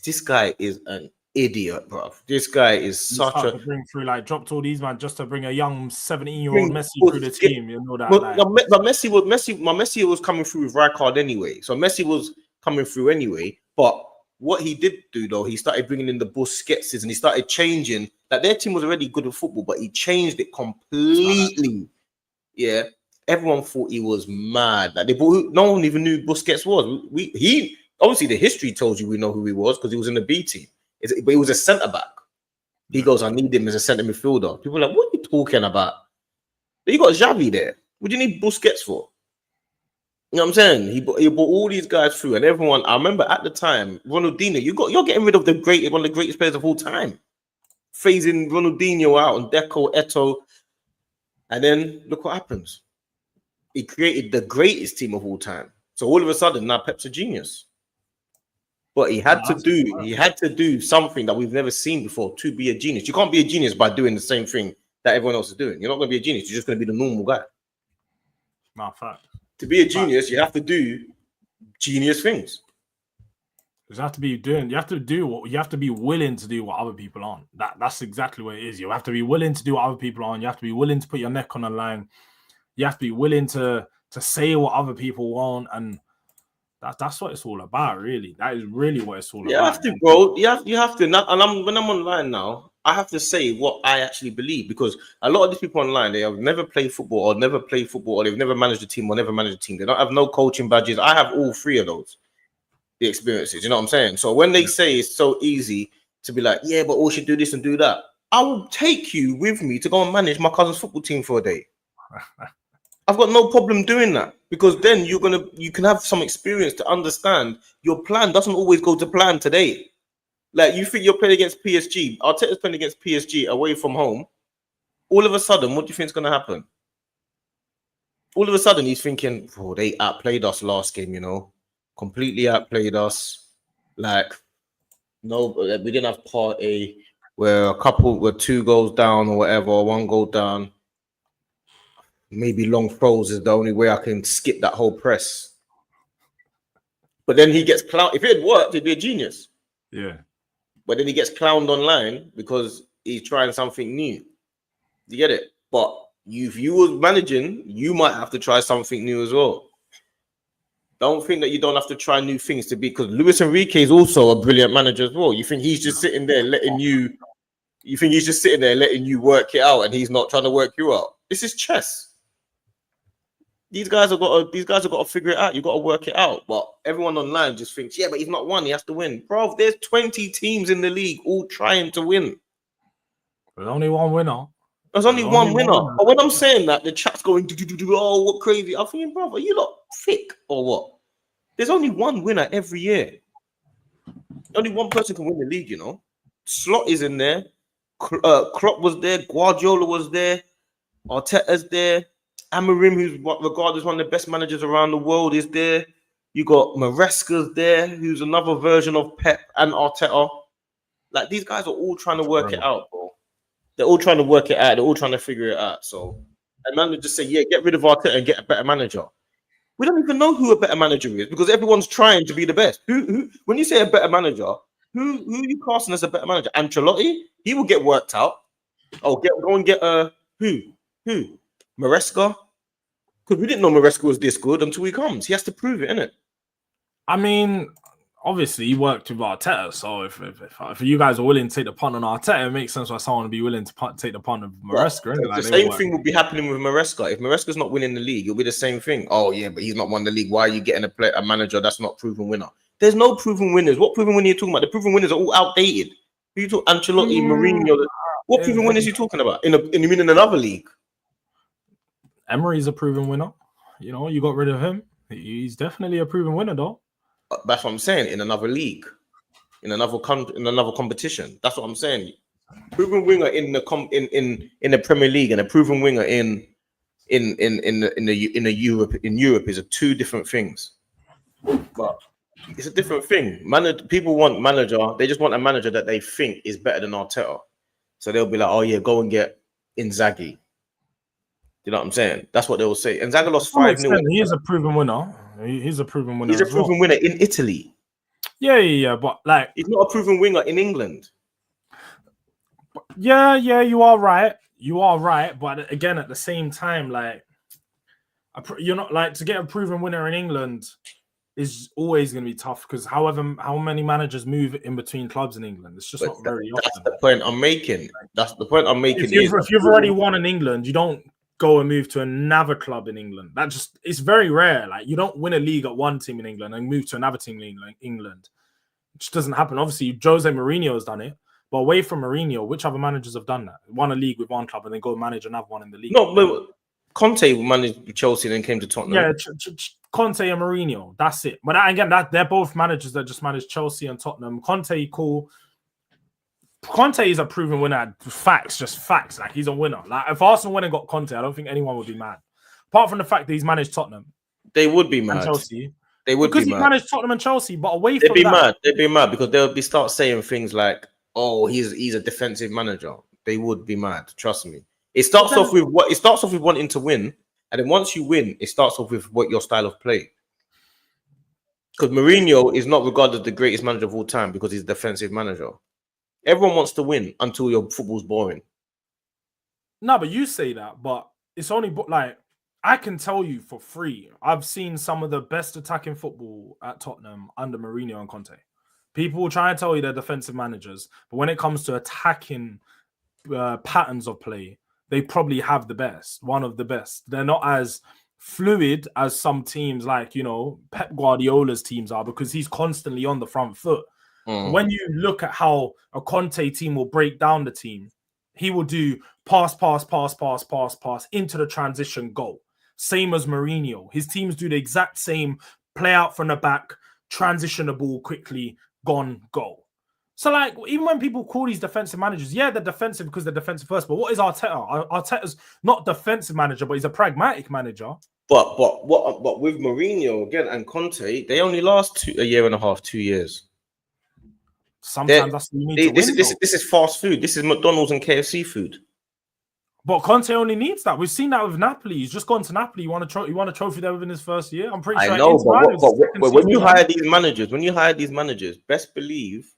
this guy is an idiot, bro. This guy is such a bring through, like, dropped all these man just to bring a young 17-year-old Messi through the team. You know that. But Messi was coming through with Rijkaard anyway. So Messi was coming through anyway. But what he did do though, he started bringing in the Busquetses and he started changing. Like their team was already good at football, but he changed it completely. Yeah, everyone thought he was mad. Like no one even knew Busquets was. He obviously the history tells you we know who he was because he was in the B team. But he was a centre back. He goes, I need him as a centre midfielder. People are like, what are you talking about? But you got Xavi there. What do you need Busquets for? You know what I'm saying? He brought all these guys through, and everyone. I remember at the time, Ronaldinho. You're getting rid of one of the greatest players of all time, phasing Ronaldinho out and Deco, Eto'o, and then look what happens. He created the greatest team of all time. So all of a sudden, now Pep's a genius. But he had to do something that we've never seen before to be a genius. You can't be a genius by doing the same thing that everyone else is doing. You're not going to be a genius. You're just going to be the normal guy. No, fact. To be a genius, you have to do genius things. You have to be willing to do what other people aren't. That's exactly what it is. You have to be willing to do what other people aren't. You have to be willing to put your neck on the line. You have to be willing to say what other people want, and that's what it's all about, really. That is really what it's all about. You have to, bro. You have to. When I'm online now, I have to say what I actually believe, because a lot of these people online, they have never played football or they've never managed a team or never managed a team. They don't have no coaching badges. I have all 3 of those, the experiences. You know what I'm saying? So when they say it's so easy to be like, yeah, but we should do this and do that, I will take you with me to go and manage my cousin's football team for a day. I've got no problem doing that, because then you can have some experience to understand your plan doesn't always go to plan today. Like, you think you're playing against PSG, Arteta's playing against PSG away from home. All of a sudden, what do you think is going to happen? All of a sudden, he's thinking, oh, they outplayed us last game, completely outplayed us. Like, no, we didn't have part A where 2 goals down or whatever, 1 goal down. Maybe long throws is the only way I can skip that whole press. But then he gets clowned. If it had worked, he'd be a genius. Yeah. But then he gets clowned online because he's trying something new. You get it? But if you was managing, you might have to try something new as well. Don't think that you don't have to try new things to be, because Luis Enrique is also a brilliant manager as well. You think he's just sitting there letting you work it out, and he's not trying to work you out? This is chess. These guys have got to figure it out. You got to work it out. But everyone online just thinks, yeah, but he's not won. He has to win, bro. There's 20 teams in the league all trying to win. There's only one winner. There's only one winner. But when I'm saying that, the chat's going, oh, what crazy. I'm thinking, bro, are you lot thick or what? There's only one winner every year. Only one person can win the league, Slot is in there. Klopp was there. Guardiola was there. Arteta's there. Amarim, who's regarded as one of the best managers around the world, is there. You got Maresca's there, who's another version of Pep and Arteta. Like, these guys are all trying to work it out, bro. They're all trying to work it out. They're all trying to figure it out. So, and man would just say, yeah, get rid of Arteta and get a better manager. We don't even know who a better manager is because everyone's trying to be the best. Who when you say a better manager, who are you casting as a better manager? Ancelotti? He will get worked out. Oh, go and get who? Maresca? Because we didn't know Maresca was this good until he comes. He has to prove it, innit? I mean, obviously, he worked with Arteta. So if you guys are willing to take the punt on Arteta, it makes sense why someone would be willing to take the punt of Maresca. The same thing would be happening with Maresca. If Maresca's not winning the league, it'll be the same thing. Oh, yeah, but he's not won the league. Why are you getting a manager that's not proven winner? There's no proven winners. What proven winner are you talking about? The proven winners are all outdated. Who you talk? Ancelotti, Mourinho. What proven winners are you talking about? In another league? Emery's a proven winner. You know, you got rid of him. He's definitely a proven winner, though. That's what I'm saying. In another league, in another competition. That's what I'm saying. Proven winger in the Premier League and a proven winger in Europe is two different things. But it's a different thing. People want manager. They just want a manager that they think is better than Arteta. So they'll be like, "Oh yeah, go and get Inzaghi." You know what I'm saying? That's what they will say. Inzaghi lost 5-0. He is a proven winner. He's a proven winner. He's a proven winner in Italy. Yeah. But like, he's not a proven winger in England. Yeah, you are right. You are right. But again, at the same time, like, you're not like to get a proven winner in England is always going to be tough because how many managers move in between clubs in England, it's just not very often. That's the point I'm making. That's the point I'm making. If you've already won in England, you don't go and move to another club in England. It's very rare. Like, you don't win a league at one team in England and move to another team in England. It just doesn't happen. Obviously, Jose Mourinho has done it. But away from Mourinho, which other managers have done that? Won a league with one club and then go manage another one in the league. No, but Conte managed Chelsea and then came to Tottenham. Yeah, Conte and Mourinho. That's it. But again, they're both managers that just managed Chelsea and Tottenham. Conte, cool. Conte is a proven winner. Just facts. Like, he's a winner. Like, if Arsenal went and got Conte, I don't think anyone would be mad. Apart from the fact that he's managed Tottenham. They would be mad. Chelsea. They would because be he mad. managed Tottenham and Chelsea. But away from that, they'd be mad because they'll start saying things like, "Oh, he's a defensive manager." They would be mad. Trust me. It starts off with wanting to win, and then once you win, it starts off with what your style of play. Because Mourinho is not regarded the greatest manager of all time because he's a defensive manager. Everyone wants to win until your football's boring. No, but you say that, but it's only like, I can tell you for free, I've seen some of the best attacking football at Tottenham under Mourinho and Conte. People will try and tell you they're defensive managers, but when it comes to attacking patterns of play, they probably have the best, one of the best. They're not as fluid as some teams like, Pep Guardiola's teams are because he's constantly on the front foot. When you look at how a Conte team will break down the team, he will do pass into the transition goal. Same as Mourinho. His teams do the exact same, play out from the back, transition the ball quickly, gone, goal. So, like, even when people call these defensive managers, yeah, they're defensive because they're defensive first. But what is Arteta? Arteta's not defensive manager, but he's a pragmatic manager. But with Mourinho again and Conte, they only last a year and a half, 2 years. Sometimes that's what you need to win. This is fast food. This is McDonald's and KFC food. But Conte only needs that. We've seen that with Napoli. He's just gone to Napoli. He won a trophy there within his first year. I'm pretty sure. I know, but when you hire these managers, best believe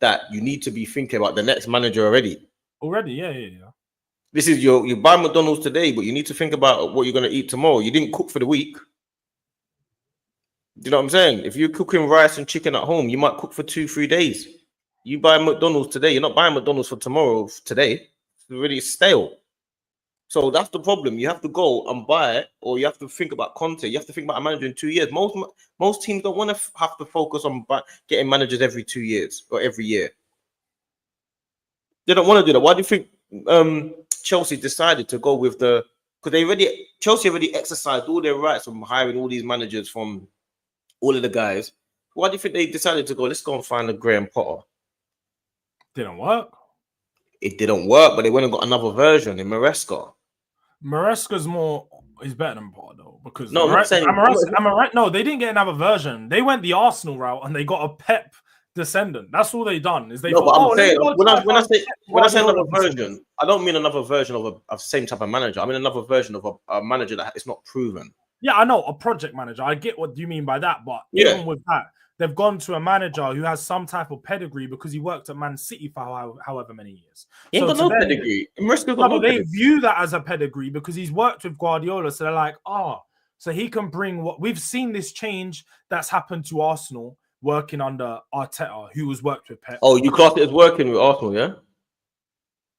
that you need to be thinking about the next manager already. Yeah. This is you buy McDonald's today, but you need to think about what you're going to eat tomorrow. You didn't cook for the week. Do you know what I'm saying? If you're cooking rice and chicken at home, you might cook for 2-3 days. You buy McDonald's today. You're not buying McDonald's for tomorrow. Today, it's already stale. So that's the problem. You have to go and buy it, or you have to think about Conte. You have to think about a manager in 2 years. Most teams don't want to have to focus on getting managers every 2 years or every year. They don't want to do that. Why do you think Chelsea decided to go with because Chelsea already exercised all their rights from hiring all these managers from all of the guys? Why do you think they decided to go? Let's go and find a Graham Potter. Didn't work. It didn't work, but they went and got another version in Maresca. Maresca's is better than Potter though, because no, am I right? No, they didn't get another version. They went the Arsenal route and they got a Pep descendant. That's all they done. Is they no, thought, but I'm saying when I say another Guardiola version, I don't mean another version of a same type of manager. I mean another version of a manager that it's not proven. Yeah, I know, a project manager. I get what you mean by that, but Yeah. even with that, they've gone to a manager who has some type of pedigree because he worked at Man City for however many years. He ain't got no pedigree. They view that as a pedigree because he's worked with Guardiola. So they're like, so he can bring what we've seen this change that's happened to Arsenal working under Arteta, who was worked with Pep. Oh, you class it as working with Arsenal, yeah?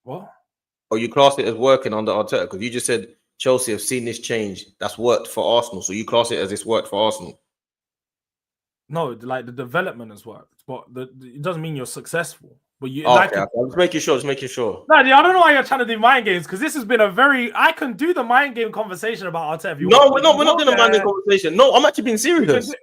What? Or you class it as working under Arteta? Because you just said Chelsea have seen this change that's worked for Arsenal. So you class it as it's worked for Arsenal? No, like the development has worked, but it doesn't mean you're successful. But you okay. I'm just making sure. No, I don't know why you're trying to do mind games, because this has been a very. I can do the mind game conversation about Arteta. We're not doing a mind game conversation. No, I'm actually being serious.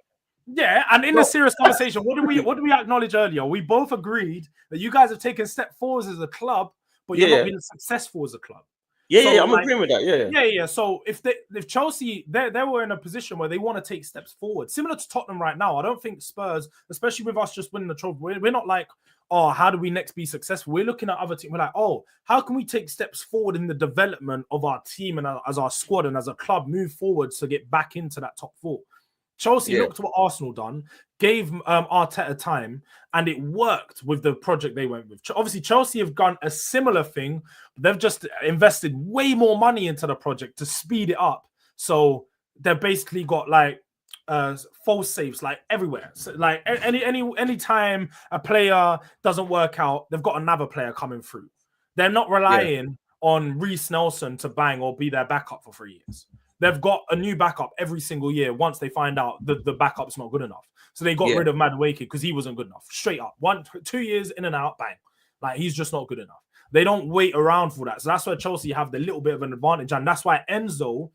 Yeah, and in the serious conversation, what do we acknowledge earlier? We both agreed that you guys have taken step forwards as a club, but you're not being successful as a club. Yeah, I'm agreeing with that. Yeah. So if Chelsea, they were in a position where they want to take steps forward, similar to Tottenham right now. I don't think Spurs, especially with us just winning the trophy, we're not like, how do we next be successful? We're looking at other teams. We're like, how can we take steps forward in the development of our team and as our squad and as a club move forward to get back into that top four? Chelsea looked at what Arsenal done, gave Arteta time, and it worked with the project they went with. Obviously, Chelsea have done a similar thing. They've just invested way more money into the project to speed it up. So they've basically got like false saves like everywhere. So, like any time a player doesn't work out, they've got another player coming through. They're not relying on Reece Nelson to bang or be their backup for 3 years. They've got a new backup every single year once they find out that the backup's not good enough. So they got rid of Madueke because he wasn't good enough. Straight up. 2 years in and out, bang. Like, he's just not good enough. They don't wait around for that. So that's where Chelsea have the little bit of an advantage. And that's why Enzo,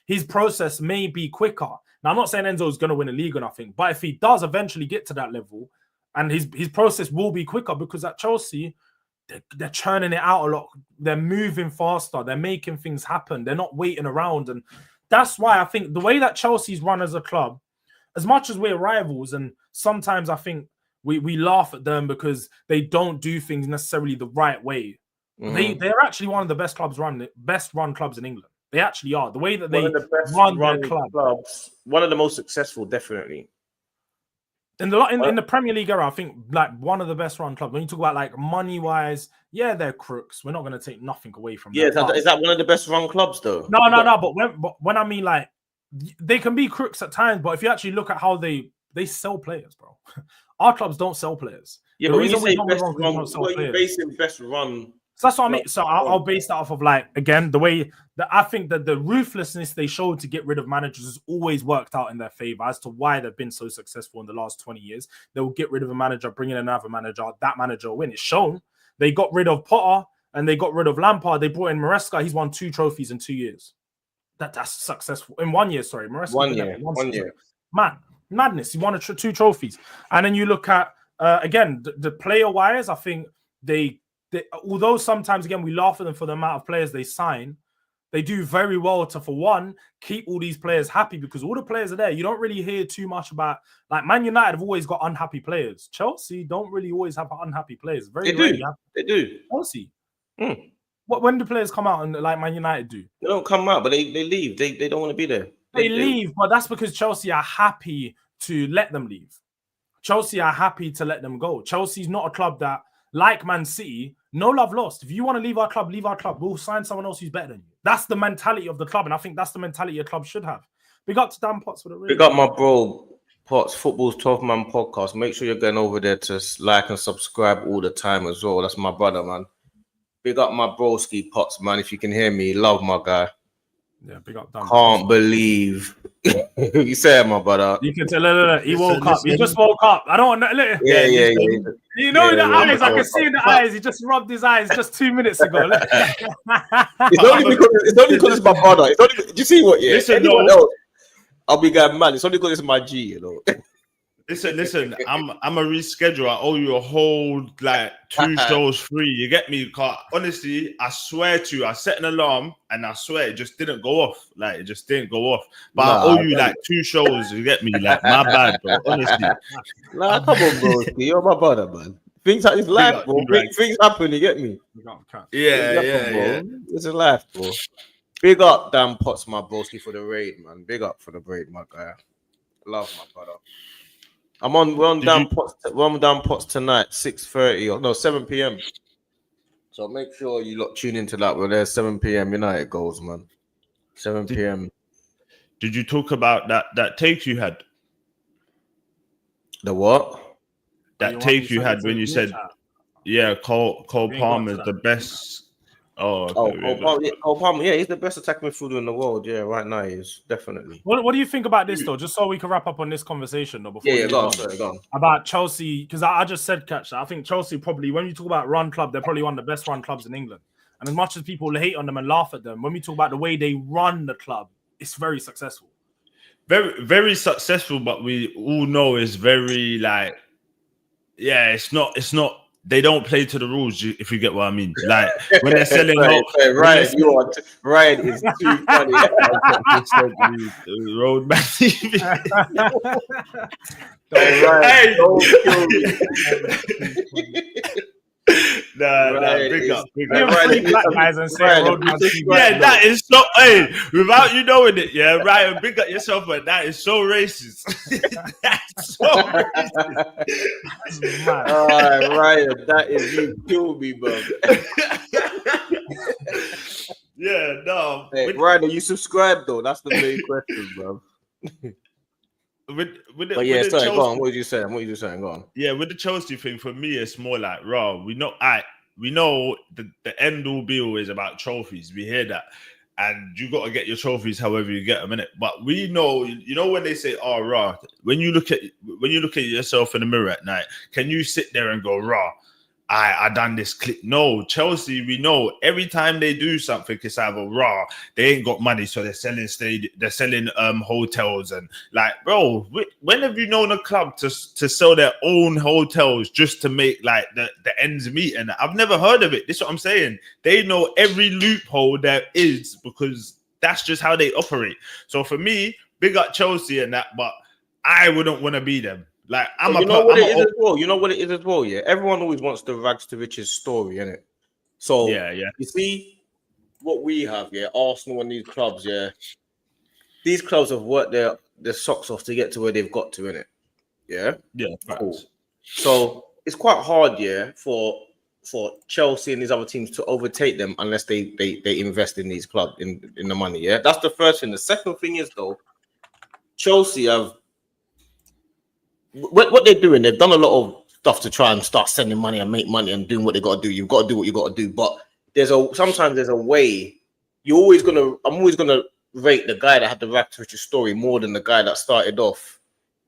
his process may be quicker. Now, I'm not saying Enzo is going to win a league or nothing, but if he does eventually get to that level, and his process will be quicker, because at Chelsea, they're churning it out a lot. They're moving faster. They're making things happen. They're not waiting around. And that's why I think the way that Chelsea's run as a club, as much as we're rivals, and sometimes I think we laugh at them because they don't do things necessarily the right way. Mm-hmm. They're actually one of the best run clubs in England. They actually are. The way that they run their clubs. One of the most successful, definitely. In the Premier League era, I think like one of the best run clubs. When you talk about like money wise, they're crooks. We're not going to take nothing away from them. Is that one of the best run clubs though? No. But when I mean like, they can be crooks at times. But if you actually look at how they sell players, bro, our clubs don't sell players. Yeah, but when you say best run, what are you basing best run? So that's what I mean. So I'll base that off of like, again, the way that I think that the ruthlessness they showed to get rid of managers has always worked out in their favor as to why they've been so successful in the last 20 years. They will get rid of a manager, bring in another manager, that manager will win. It's shown. They got rid of Potter and they got rid of Lampard. They brought in Maresca. He's won 2 trophies in 2 years. That's successful. In 1 year, sorry. Maresca. 1 year. 1 year. Madness. He won 2 trophies. And then you look at, again, the player-wise, I think they although sometimes, again, we laugh at them for the amount of players they sign, they do very well to, for one, keep all these players happy, because all the players are there. You don't really hear too much about, like, Man United have always got unhappy players. Chelsea don't really always have unhappy players. They do. Chelsea. When do players come out and like Man United do? They don't come out, but they leave. They don't want to be there. They leave, but that's because Chelsea are happy to let them leave. Chelsea are happy to let them go. Chelsea's not a club that, like Man City, no love lost. If you want to leave our club, leave our club. We'll sign someone else who's better than you. That's the mentality of the club, and I think that's the mentality a club should have. Big up to Dan Potts for the ring. Big up my bro, Potts, Football's 12-man podcast. Make sure you're going over there to like and subscribe all the time as well. That's my brother, man. Big up my broski, Potts, man. If you can hear me, love my guy. Yeah, big up Dan. Can't believe you said, my brother. You can tell. He woke up. He just woke up. I don't know. Yeah. You know the eyes. I can see in the eyes. He just rubbed his eyes just 2 minutes ago. It's only because it's my brother. Do you see what? Yeah. Anyone else, I'll be going mad. It's only because it's my G. You know. Listen. I'm a reschedule. I owe you a whole like 2 shows free. You get me? Honestly, I swear to you, I set an alarm and I swear it just didn't go off. Like it just didn't go off. But I owe you like 2 shows. You get me? Like my bad, bro. Honestly. Nah, come on, bro. You're my brother, man. Things like this life, bro. Things happen. You get me? Yeah. It's a life, bro. Big up, Dan Potts, my broski, for the raid, man. Big up for the raid, my guy. Love my brother. We're on Dan Potts tonight, 6:30 or no 7 p.m. So make sure you lot tune into that. We're there 7 p.m. You know how it goes, man. 7 p.m. Did you talk about that take you had? The what? That take you had when you said, yeah, Cole Palmer is the best. Cole Palmer. Yeah, he's the best attacking midfielder in the world. Yeah, right now he is definitely. What do you think about this though? Just so we can wrap up on this conversation though. Before go on. About Chelsea, because I just said, Catch, I think Chelsea probably, when you talk about run club, they're probably one of the best run clubs in England. And as much as people hate on them and laugh at them, when we talk about the way they run the club, it's very successful. Very, very successful, but we all know it's very like, yeah, it's not. They don't play to the rules, if you get what I mean. Like when they're selling Ryan is too funny. Roadman TV. Hey, don't kill me. Big up. That is so. Hey, without you knowing it, yeah, Ryan, big up yourself, but that is so racist. That's so racist. Ryan, that is you kill me, bro. Yeah, no. Hey, Ryan, are you subscribed though? That's the main question, bro. Go on. What did you say? Go on. Yeah, with the Chelsea thing, for me, it's more like raw. We know the end all be all is about trophies. We hear that, and you got to get your trophies however you get them, innit? But we know, when they say, "Oh, raw," when you look at yourself in the mirror at night, can you sit there and go, "Raw, I done this clip"? No, Chelsea, we know every time they do something, it's either raw, they ain't got money, so they're selling hotels, and like, bro, when have you known a club to sell their own hotels just to make like the ends meet? And I've never heard of it. This is what I'm saying. They know every loophole there is because that's just how they operate. So for me, big up Chelsea and that, but I wouldn't want to be them. Like You know what it is as well. Yeah, everyone always wants the rags to riches story, innit? So yeah. You see what we have, yeah. Arsenal and these clubs, yeah. These clubs have worked their socks off to get to where they've got to, innit? Yeah. Yeah. Cool. So it's quite hard, yeah, for Chelsea and these other teams to overtake them unless they invest in these clubs in the money. Yeah, that's the first thing. The second thing is though, Chelsea have. What they're doing, they've done a lot of stuff to try and start sending money and make money and doing what they got to do. You've got to do what you got to do, but sometimes there's a way. I'm always gonna rate the guy that had the rags to riches story more than the guy that started off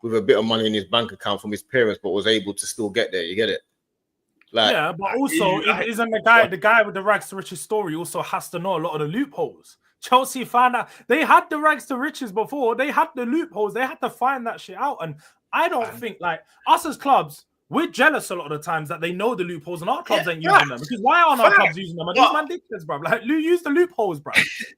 with a bit of money in his bank account from his parents, but was able to still get there. You get it? Like, yeah, but also isn't the guy with the rags to riches story also has to know a lot of the loopholes. Chelsea found out they had the rags to riches before. They had the loopholes. They had to find that shit out. And I don't think, like, us as clubs, we're jealous a lot of the times that they know the loopholes and our clubs ain't using them. Because why aren't our clubs using them? And these man dickheads, bro. Like, use the loopholes, bro.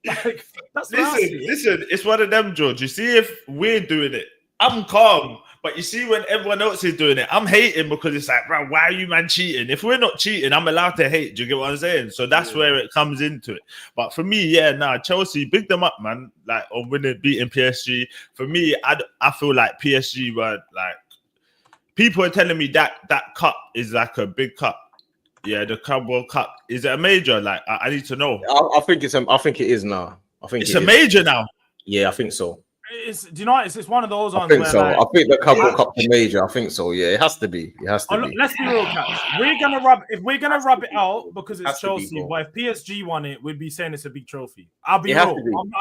Like, that's listen, it's one of them, George. You see, if we're doing it, I'm calm. But you see, when everyone else is doing it, I'm hating because it's like, bro, why are you man cheating? If we're not cheating, I'm allowed to hate. Do you get what I'm saying? So that's where it comes into it. But for me, Chelsea, big them up, man. Like, on beating PSG. For me, I feel like PSG were like, people are telling me that cup is like a big cup. Yeah, the Club World Cup. Is it a major? Like, I need to know. I think it is now. I think it's a major now. Yeah, I think so. Do you know what? It's one of those ones. I think so. Like, I think the Club World Cup is major. I think so. Yeah, it has to be. Let's be real, Cats. If we're gonna rub it out because it's Chelsea, but if PSG won it, we'd be saying it's a big trophy. I'll be real.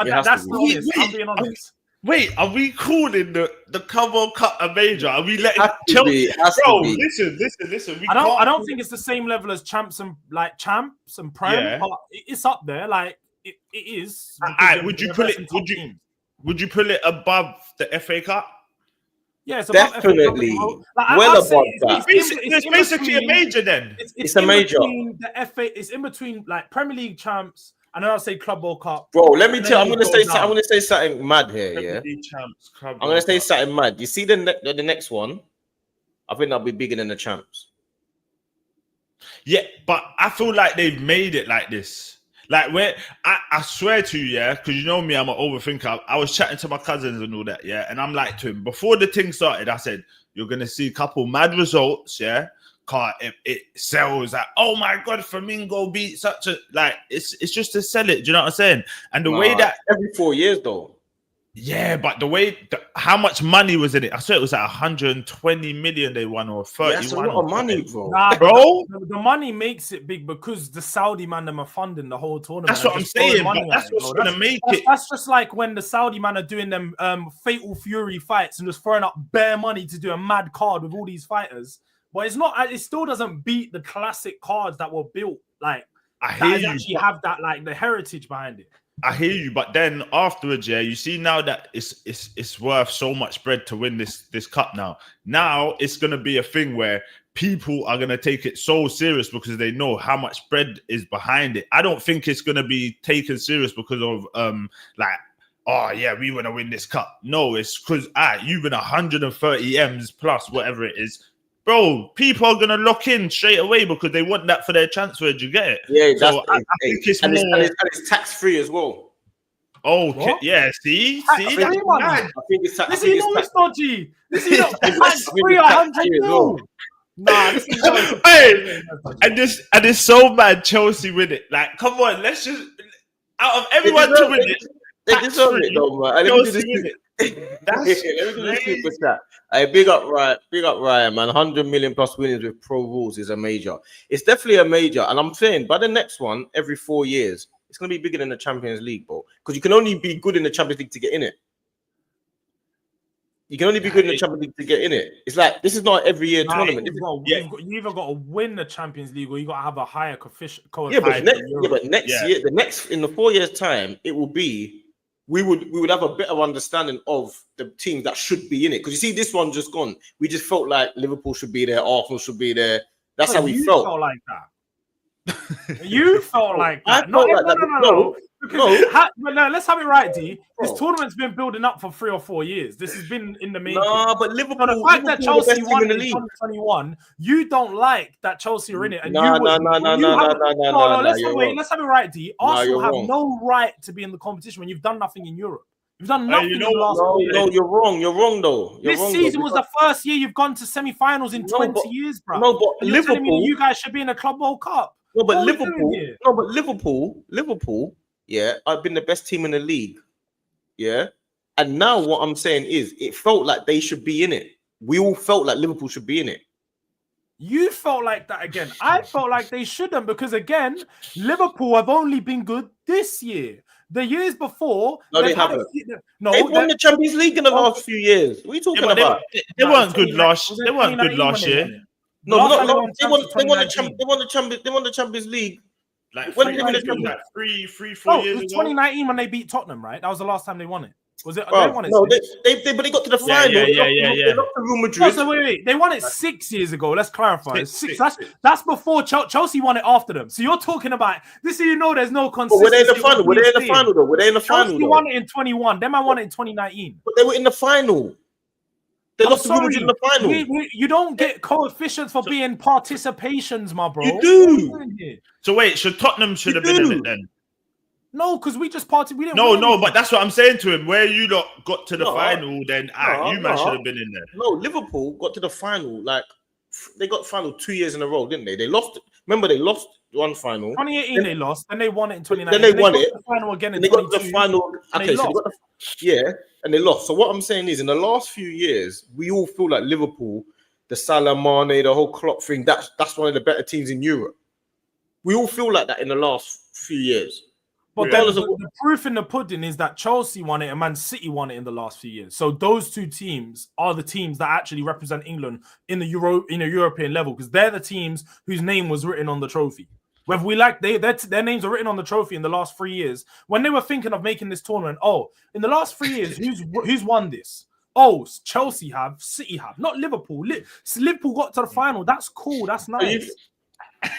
That's the honest. I'm being honest. Wait, are we calling the Club World Cup a major? Are we letting Chelsea? Bro, listen. I don't think it's the same level as champs and Prem, but it's up there. Like it is. Would you put it above the FA Cup? Yeah, it's definitely well above that. It's basically a major then. It's a major. The FA, it's in between like Premier League champs, and then I'll say Club World Cup. Bro, let me tell you, I'm gonna say something mad here. Premier Yeah, League champs, Club I'm World gonna say Cup. something mad. You see the next one? I think that'll be bigger than the champs. Yeah, but I feel like they've made it like this. Like where I swear to you, yeah, because you know me, I'm an overthinker. I was chatting to my cousins and all that, yeah, and I'm like to him before the thing started. I said, "You're gonna see a couple mad results, yeah." Car it sells like, oh my god, Flamingo beat such a like. It's just to sell it. Do you know what I'm saying? And the way that every 4 years though. Yeah, but the way how much money was in it? I swear it was like 120 million they won or 31. That's a lot of money, bro. Nah, bro. The money makes it big because the Saudi man them are funding the whole tournament. That's what I'm saying. But that's what's gonna make it. That's just like when the Saudi man are doing them Fatal Fury fights and just throwing up bare money to do a mad card with all these fighters. But it's not. It still doesn't beat the classic cards that were built. Like I hear you. Actually have that like the heritage behind it. I hear you, but then afterwards, yeah, you see now that it's worth so much bread to win this cup now. Now it's gonna be a thing where people are gonna take it so serious because they know how much bread is behind it. I don't think it's gonna be taken serious because of like, oh yeah, we want to win this cup. No, it's because you've been 130 M's plus whatever it is. Bro, people are gonna lock in straight away because they want that for their transfer. Do you get it? Yeah, so I think it's more. It's tax free as well. Oh, okay. Yeah. See, I think it's tax. This is not dodgy. This is not tax free. 100 mil. Nah, this is not. Hey, and it's so mad. Chelsea win it. Like, come on, let's just out of everyone to win it. They deserve it, though, man. Chelsea win it. Let me do this super chat. Hey, big up Ryan, man. 100 million plus winnings with pro rules is a major. It's definitely a major, and I'm saying by the next one, every 4 years, it's gonna be bigger than the Champions League, bro. Because you can only be good in the Champions League to get in it. You can only be good in the Champions League to get in it. It's like this is not every year tournament. You either got to win the Champions League or you got to have a higher coefficient. But next year, in the 4 years' time, it will be. We would have a better understanding of the teams that should be in it. Because you see, this one just gone. We just felt like Liverpool should be there, Arsenal should be there. That's how we felt. Felt like that. You felt like that. No. Let's have it right, D. This tournament's been building up for 3 or 4 years. This has been in the making. No, but Liverpool. The fact that Chelsea won in 2021, you don't like that Chelsea are in it. No. Let's have it right, D. Arsenal have no right to be in the competition when you've done nothing in Europe. You've done nothing in the last 4 years. No, you're wrong. You're wrong, though. This season was the first year you've gone to semi-finals in 20 years, bro. No, but Liverpool. You guys should be in a Club World Cup. No, but Liverpool, yeah, I've been the best team in the league, yeah. And now what I'm saying is, it felt like they should be in it. We all felt like Liverpool should be in it. You felt like that again. I felt like they shouldn't because again, Liverpool have only been good this year. The years before, they haven't. They won the Champions League in the last few years. What are you talking about? They weren't good last. They weren't good last year. No, they won the Champions League. Like when 4 years ago. 2019 when they beat Tottenham, right? That was the last time they won it. Was it? Bro, they won it. No, they got to the final. They lost to Real Madrid. So wait. They won it 6 years ago. Let's clarify. Six. That's before Chelsea won it after them. So you're talking about this. So you know there's no consistency. Were they in the final? Were they in the final though? Were they in the final? Chelsea won it in 21. Them I won it in 2019. But they were in the final. They lost to Real Madrid in the final. You don't get coefficients for being participations, my bro. You do. So wait, Tottenham should have been in it then? No, because we just partied. We didn't. No, but that's what I'm saying to him. Where you lot got to the final, then you man should have been in there. No, Liverpool got to the final. Like they got final 2 years in a row, didn't they? They lost. Remember, they lost one final. 2018 they lost, then they won it in 2019. Then they won it. The final again in they got the 22. final. Okay, so and they lost. So what I'm saying is, in the last few years, we all feel like Liverpool, the Salah, Mane, the whole Klopp thing. That's one of the better teams in Europe. We all feel like that in the last few years. But the proof in the pudding is that Chelsea won it and Man City won it in the last few years. So those two teams are the teams that actually represent England in the European level because they're the teams whose name was written on the trophy. Whether we like their names are written on the trophy in the last 3 years. When they were thinking of making this tournament, in the last 3 years, who's won this? Oh, Chelsea have, City have, not Liverpool. Liverpool got to the final. That's cool. That's nice.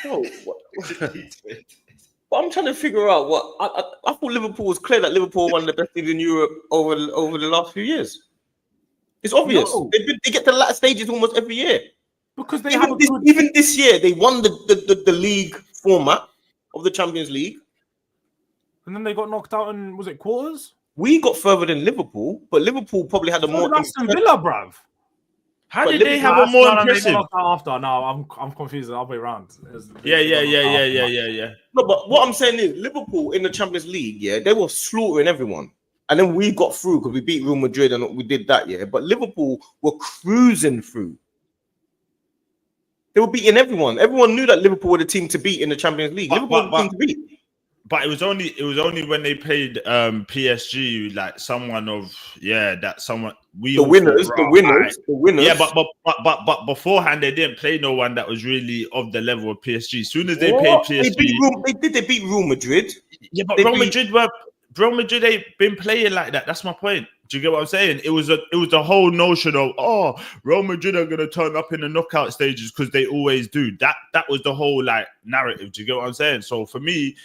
But I'm trying to figure out what I thought Liverpool was clear that Liverpool won the best teams in Europe over the last few years. It's obvious. No. They get to the latter stages almost every year. Because they even this year they won the league format of the Champions League. And then they got knocked out in, was it quarters? We got further than Liverpool, but Liverpool probably had a more Aston Villa, bruv. How did they have a more impressive? After no, I'm confused. I'll be around. Yeah. No, but what I'm saying is Liverpool in the Champions League, yeah, they were slaughtering everyone, and then we got through because we beat Real Madrid and we did that, yeah. But Liverpool were cruising through. They were beating everyone. Everyone knew that Liverpool were the team to beat in the Champions League. Liverpool were the team to beat. But it was only when they played PSG, like someone of the winners. Yeah, but beforehand they didn't play no one that was really of the level of PSG. As soon as they played PSG, they beat Real Madrid. Yeah, but Real Madrid ain't been playing like that. That's my point. Do you get what I'm saying? It was the whole notion of Real Madrid are gonna turn up in the knockout stages because they always do. That was the whole like narrative. Do you get what I'm saying? So for me,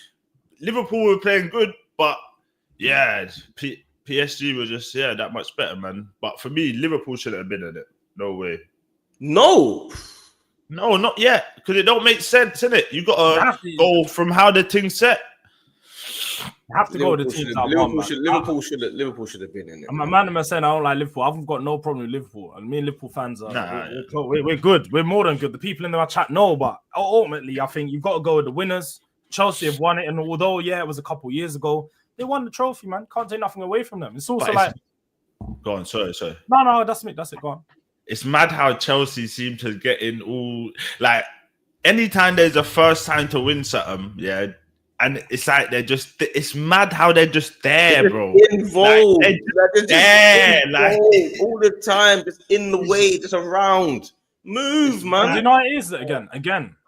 Liverpool were playing good, but yeah, PSG were just that much better, man. But for me, Liverpool shouldn't have been in it. No way. No, not yet, because it don't make sense, innit? You gotta go from how the thing's set. You have to go with the teams that won. Liverpool should have been in it. I'm a man saying I don't like Liverpool. I've got no problem with Liverpool. And me and Liverpool fans are we're good. We're more than good. The people in our chat know, but ultimately, I think you've got to go with the winners. Chelsea have won it, and although it was a couple years ago, they won the trophy, man. Can't take nothing away from them. It's also go on, sorry. No, that's it. Go on. It's mad how Chelsea seem to get in all like anytime there's a first time to win something, and it's like it's mad how they're just there, bro. Involved. They're just there, all the time, just in the way, just around. Move, man. You know what it is again.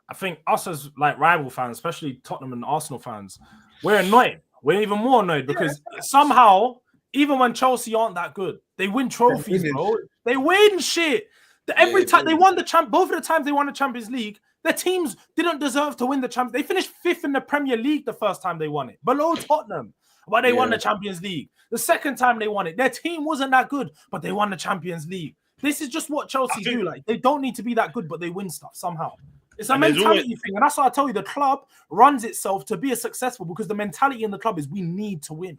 I think us as like rival fans, especially Tottenham and Arsenal fans, we're annoyed. We're even more annoyed because somehow, even when Chelsea aren't that good, they win trophies, bro. They win shit. Every time they won both of the times they won the Champions League, their teams didn't deserve to win the Champions. They finished 5th in the Premier League the first time they won it, below Tottenham. But they won the Champions League. The second time they won it, their team wasn't that good, but they won the Champions League. This is just what Chelsea do. Like they don't need to be that good, but they win stuff somehow. It's a mentality thing, and that's why I tell you the club runs itself to be successful because the mentality in the club is we need to win.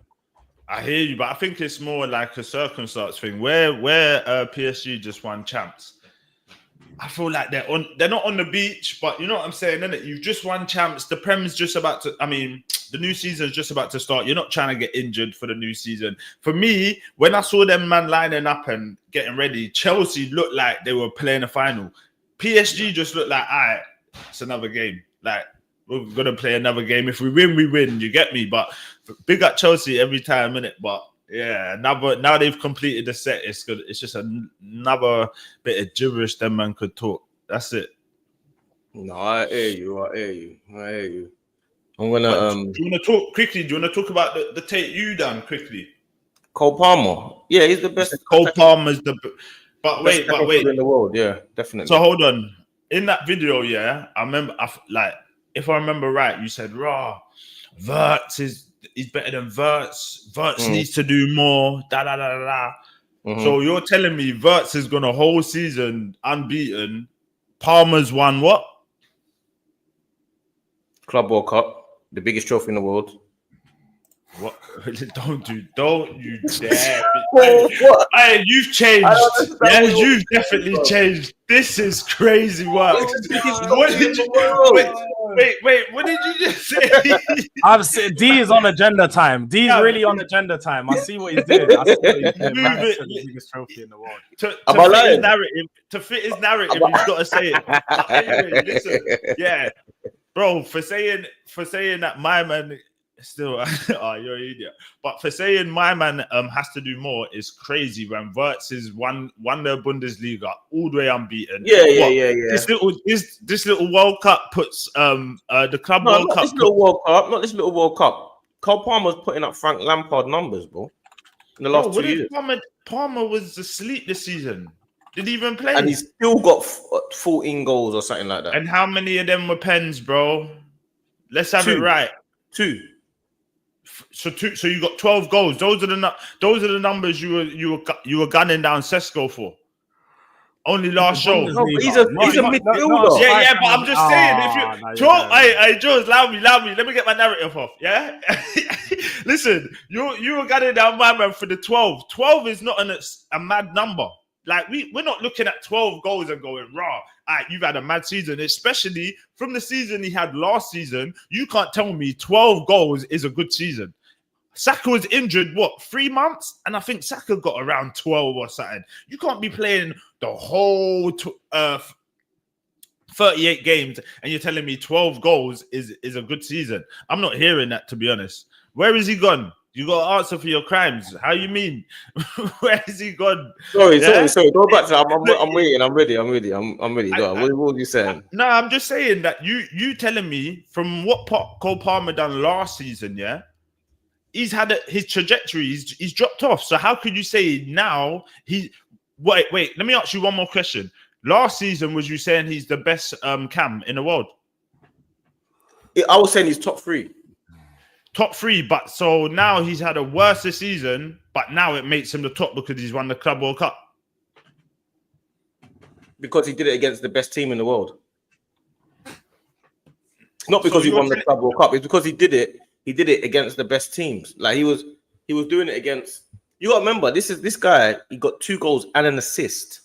I hear you, but I think it's more like a circumstance thing where PSG just won champs. I feel like they're not on the beach, but you know what I'm saying, innit? You've just won champs. The Prem's just about to. I mean, the new season is just about to start. You're not trying to get injured for the new season. For me, when I saw them man lining up and getting ready, Chelsea looked like they were playing a final. PSG just looked like, all right, it's another game. Like, we're going to play another game. If we win, we win. You get me? But big up Chelsea every time, innit? But yeah, now they've completed the set. It's good. It's just another bit of gibberish them man could talk. That's it. No, I hear you. I'm going to... Do you want to talk quickly? Do you want to talk about the take you done quickly? Cole Palmer. Yeah, he's the best. Cole Palmer's the... But wait. In the world, yeah, definitely. So hold on. In that video, I remember, if I remember right, you said, Wirtz he's better than Wirtz. Wirtz needs to do more. Mm-hmm. So you're telling me Wirtz is going to whole season unbeaten. Palmer's won what? Club World Cup, the biggest trophy in the world. What? Don't you dare! Hey, you've changed. Yeah, you've definitely changed. This is crazy work. What did you wait? What did you just say? I've said D is on agenda time. D is really on agenda time. I see what he's doing. I see what he's doing. The biggest trophy in the world. To fit his narrative, he's got to say it. Anyway, listen, bro, for saying that my man. Still, you're an idiot. But for saying my man has to do more is crazy. When Wirtz is won the Bundesliga all the way unbeaten. Yeah. This little World Cup puts the club World Cup. Not this little World Cup. Cole Palmer's putting up Frank Lampard numbers, bro. in the last 2 years. Palmer was asleep this season. Did he even play? And he's still got 14 goals or something like that. And how many of them were pens, bro? Let's have it right. 2. So you got 12 goals. Those are the numbers you were gunning down Sesko for. Only last show. No, he's a midfielder. Yeah, but I'm just saying, if you hey, George, allow me. Let me get my narrative off. Yeah, listen, you were gunning down my man for the 12. 12 is not a mad number. Like we're not looking at 12 goals and going, raw. You've had a mad season, especially from the season he had last season. You can't tell me 12 goals is a good season. Saka was injured, 3 months? And I think Saka got around 12 or something. You can't be playing the whole 38 games and you're telling me 12 goals is a good season. I'm not hearing that, to be honest. Where is he gone? You got to answer for your crimes. How you mean? Where is he gone? Sorry. Go back to I'm waiting. I'm ready. What were you saying? No, I'm just saying that you telling me from what Cole Palmer done last season, yeah? He's had his trajectory. He's dropped off. So how could you say now Wait. Let me ask you one more question. Last season, was you saying he's the best cam in the world? I was saying he's top 3. Top 3, but so now he's had a worse season, but now it makes him the top because he's won the Club World Cup. Because he did it against the best team in the world. It's not because he won the Club World Cup. It's because he did it. He did it against the best teams. Like he was doing it against. You got to remember, this guy. He got 2 goals and an assist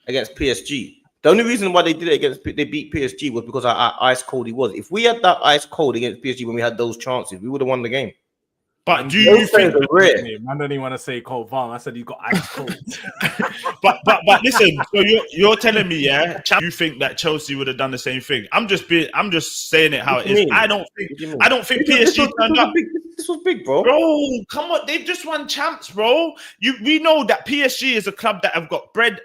against PSG. The only reason why they beat PSG was because how ice cold he was. If we had that ice cold against PSG when we had those chances, we would have won the game. But do you think I don't even want to say cold farm. I said you got ice cold. but listen, so you're telling me, yeah, you think that Chelsea would have done the same thing? I'm just saying it how it is. I don't think PSG turned up. This was big, bro. Bro, come on, they've just won champs, bro. We know that PSG is a club that have got bread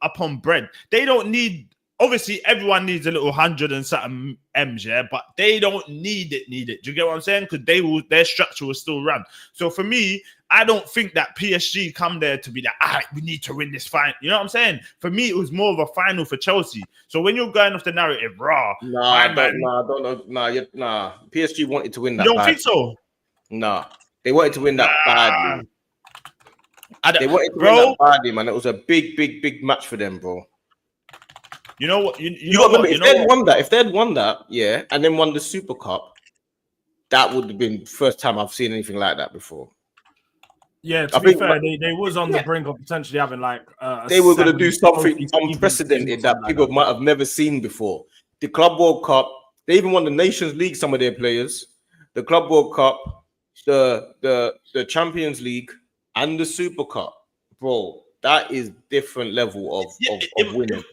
upon bread. They don't need. Obviously, everyone needs a little 100 and something M's, yeah, but they don't need it. Do you get what I'm saying? Because their structure will still run. So for me, I don't think that PSG come there to be like, we need to win this final. You know what I'm saying? For me, it was more of a final for Chelsea. So when you're going off the narrative, PSG wanted to win that. You don't think so? Nah, they wanted to win that badly. They wanted to win that badly, man. It was a big match for them, bro. You know what? If they had won that, yeah, and then won the Super Cup, that would have been the first time I've seen anything like that before. Yeah, to be fair, they was on the brink of potentially having they were going to do something unprecedented that people might have never seen before. The Club World Cup, they even won the Nations League. Some of their players, the Club World Cup, the Champions League, and the Super Cup, bro. That is different level of winning.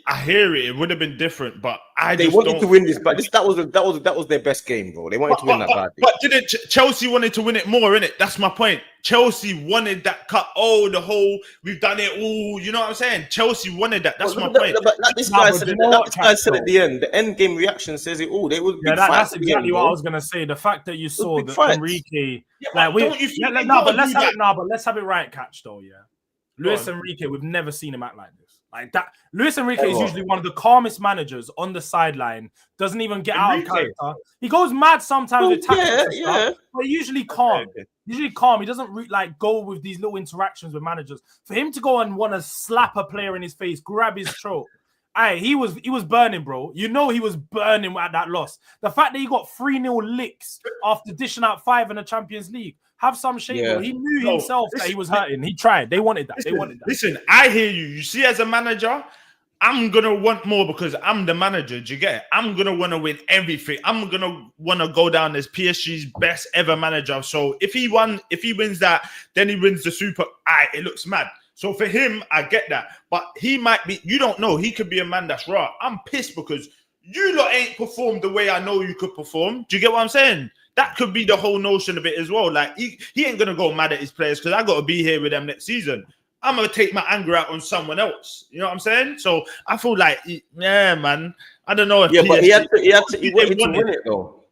I hear it. It would have been different, but they wanted to win this. But that was their best game, bro. They wanted to win that badly. But didn't Chelsea wanted to win it more? Innit? That's my point. Chelsea wanted that cup. We've done it all. You know what I'm saying? Chelsea wanted that. That's my point. But like this guy said at the end, the end game reaction says it all. They would. That's exactly what I was gonna say. The fact that you saw that Enrique, but let's have it right, catch though. Yeah, Luis Enrique, we've never seen him act like this. Like that, Luis Enrique is usually one of the calmest managers on the sideline. Doesn't even get out of character. He goes mad sometimes with tactics and stuff, but usually calm. Usually calm. He doesn't go with these little interactions with managers. For him to go and want to slap a player in his face, grab his throat, he was burning, bro. You know he was burning at that loss. The fact that he got 3-0 licks after dishing out 5 in the Champions League. Have some shame, bro. He knew himself that he was hurting. He tried. They wanted that. Listen, I hear you. You see, as a manager, I'm going to want more because I'm the manager. Do you get it? I'm going to want to win everything. I'm going to want to go down as PSG's best ever manager. So if he wins that, then he wins the Super. It looks mad. So for him, I get that. But he might be, you don't know. He could be a man that's raw. I'm pissed because you lot ain't performed the way I know you could perform. Do you get what I'm saying? That could be the whole notion of it as well. Like, he ain't going to go mad at his players because I got to be here with them next season. I'm going to take my anger out on someone else. You know what I'm saying? So I feel like, man, I don't know if but he wanted to win it, though.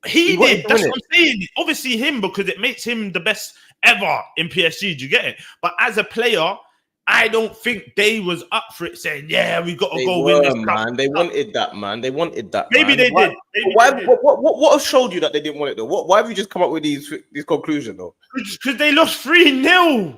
He did. That's what I'm saying. Obviously him, because it makes him the best ever in PSG. Do you get it? But as a player, I don't think they was up for it, saying, "Yeah, we got to go win this cup." Man, they wanted that, man. They wanted that. Maybe they did. What has showed you that they didn't want it though? Why have you just come up with these conclusions though? Because they lost 3-0.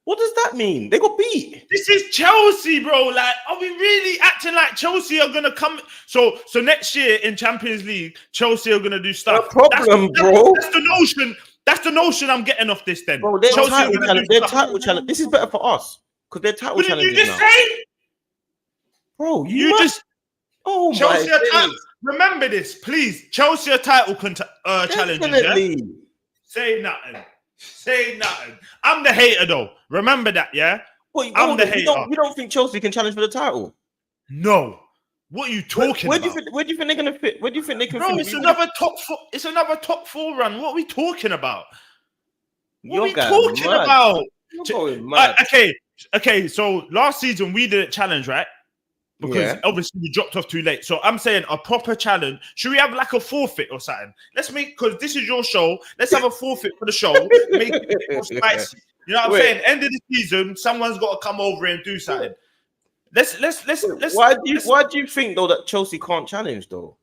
What does that mean? They got beat. This is Chelsea, bro. Like, are we really acting like Chelsea are gonna come? So next year in Champions League, Chelsea are gonna do stuff. No problem, bro. That's the notion. That's the notion I'm getting off this. Then, bro, their title challenge. This is better for us because their title challenge. What did you just say, bro? You just. Oh Chelsea my title. Remember this, please. Chelsea title challenges. Yeah? Say nothing. Say nothing. I'm the hater, though. Remember that, yeah? I'm the hater. You don't think Chelsea can challenge for the title? No. What are you talking about? Where do you think they're gonna fit? Where do you think they can? Bro, it's another top four. It's another top 4 run. What are we talking about? What are we talking about? You're going mad. Okay. So last season we didn't challenge, right? Because obviously we dropped off too late. So I'm saying a proper challenge. Should we have like a forfeit or something? Let's make, because this is your show. Let's have a forfeit for the show. Make it more spicy. You know what I'm saying? End of the season, someone's got to come over and do something. Let's. Why do you think though that Chelsea can't challenge though?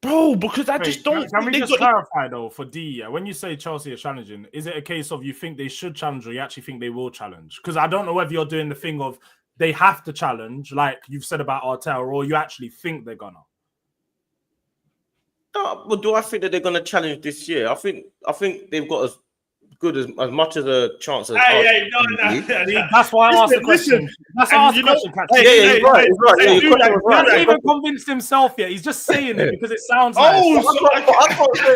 Bro, because I just don't. Can we just clarify though for D? Yeah, when you say Chelsea are challenging, is it a case of you think they should challenge or you actually think they will challenge? Because I don't know whether you're doing the thing of they have to challenge, like you've said about Arteta, or you actually think they're gonna. No, but do I think that they're gonna challenge this year? I think they've got as good as much of a chance as. Hey, no. That's why I asked the question. That's why I asked the question. He's right. He hasn't even convinced himself yet. He's just saying it because it sounds nice.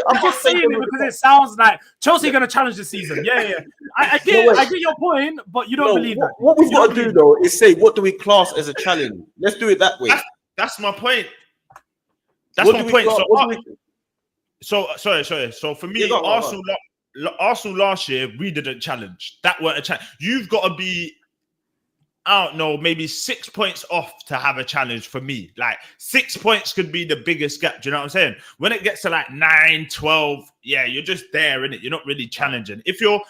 I'm just saying it because it sounds like Chelsea are going to challenge this season. Yeah. I get your point, but you don't believe that. What we've got to do though is say, what do we class as a challenge? Let's do it that way. That's my point. That's my point. So for me, Arsenal last year, we didn't challenge. That weren't a challenge. You've got to be, I don't know, maybe 6 points off to have a challenge for me. Like 6 points could be the biggest gap. Do you know what I'm saying? When it gets to like 9, 12, yeah, you're just there, innit? You're not really challenging. If you're,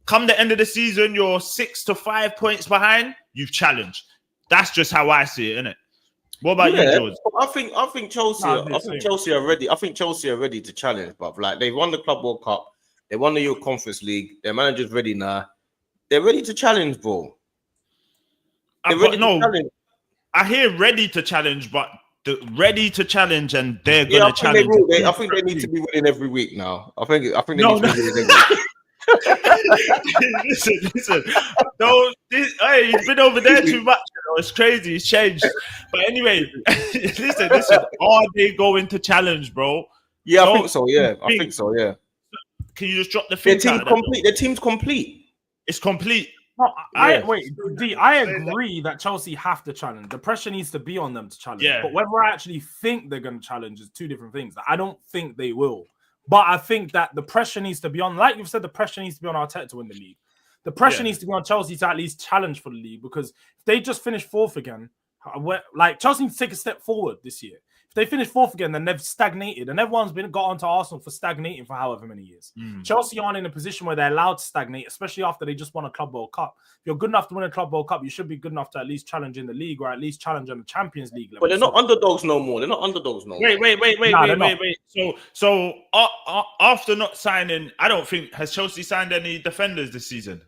come the end of the season, you're 6 to 5 points behind, you've challenged. That's just how I see it, innit? What about you, George? I think Chelsea are ready. I think Chelsea are ready to challenge, but like they've won the Club World Cup. They won the Euro Conference League. Their manager's ready now. They're ready to challenge, bro. I hear ready to challenge, but ready to challenge, and they're gonna challenge. I think they need to be winning every week now. I think they need to be winning every week. Listen. Hey, he's been over there too much. It's crazy. It's changed. But anyway, listen. Are they going to challenge, bro? Yeah, I think so. Yeah. Can you just drop the thing? Their team's complete. It's complete. No, I agree that Chelsea have to challenge. The pressure needs to be on them to challenge. Yeah. But whether I actually think they're going to challenge is two different things. I don't think they will. But I think that the pressure needs to be on, like you've said, the pressure needs to be on Arteta to win the league. The pressure needs to be on Chelsea to at least challenge for the league, because if they just finish fourth again, like Chelsea need to take a step forward this year. If they finish fourth again, then they've stagnated, and everyone's got onto Arsenal for stagnating for however many years. Chelsea aren't in a position where they're allowed to stagnate, especially after they just won a Club World Cup. If you're good enough to win a Club World Cup, you should be good enough to at least challenge in the league, or at least challenge on the Champions League level. But they're not underdogs no more. Wait. So after not signing, I don't think, has Chelsea signed any defenders this season?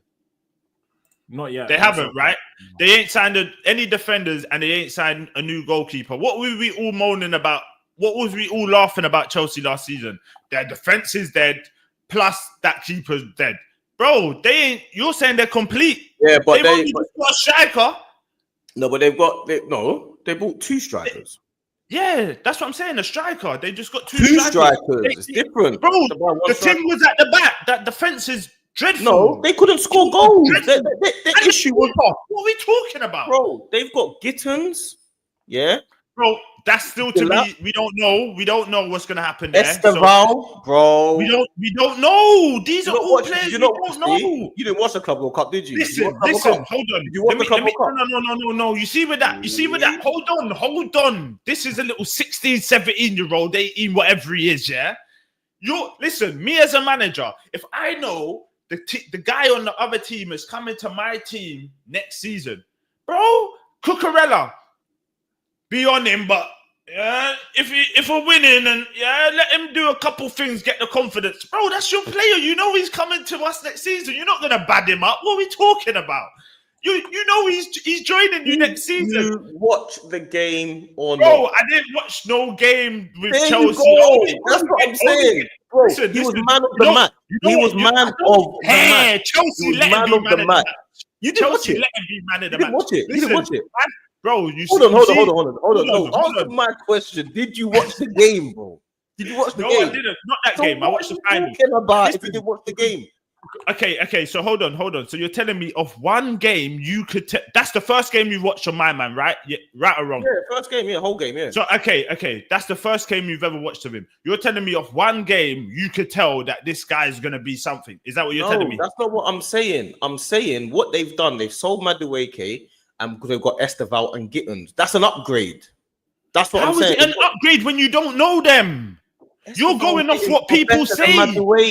Not yet. They haven't, right? They ain't signed any defenders, and they ain't signed a new goalkeeper. What were we all moaning about? What was we all laughing about Chelsea last season? Their defense is dead, plus that keeper's dead. Bro, they ain't. You're saying they're complete. Yeah, but they've got a striker. No, but they bought 2 strikers. Yeah, that's what I'm saying. A striker. They just got 2 strikers. It's different, bro. The thing was at the back. That defense is dreadful. No, they couldn't score goals. The issue was what are we talking about, bro? They've got Gittins, yeah, bro. that's still to me. We don't know. We don't know what's gonna happen there. Esteval, bro. We don't know. These are all players we don't know. You didn't watch the Club World Cup, did you? Listen. Hold on. Did you watch the Club World Cup? No. You see with that. Hold on. This is a little 16, 17-year-old, 18, whatever he is. Yeah. Listen. Me as a manager, if I know the guy on the other team is coming to my team next season, bro, Cucurella, be on him, but if we're winning and let him do a couple things, get the confidence, bro. That's your player. You know he's coming to us next season. You're not gonna bad him up. What are we talking about? You know he's joining you next season. You watch the game or bro? not? I didn't watch no game with there Chelsea. That's what I'm saying. Bro, he was man of the match. He was man of the match. Chelsea let him be man of the match. You didn't watch it. Let him be man of the match. You didn't watch it. Bro, hold on. Answer my question. Did you watch the game, bro? Did you watch the game? No, I didn't. Not that game. I watched the final. Talking about if you didn't watch the game. Okay. So hold on. So you're telling me of one game you could that's the first game you've watched on my man, right? Yeah, right or wrong? Yeah, first game, whole game, yeah. So okay. That's the first game you've ever watched of him. You're telling me of one game you could tell that this guy is gonna be something. Is that what you're telling me? That's not what I'm saying. I'm saying what they've done. They've sold Madueke and because they've got Esteval and Gittins. That's an upgrade. That's what I'm saying. How is it an upgrade when you don't know them? You're going off what people say.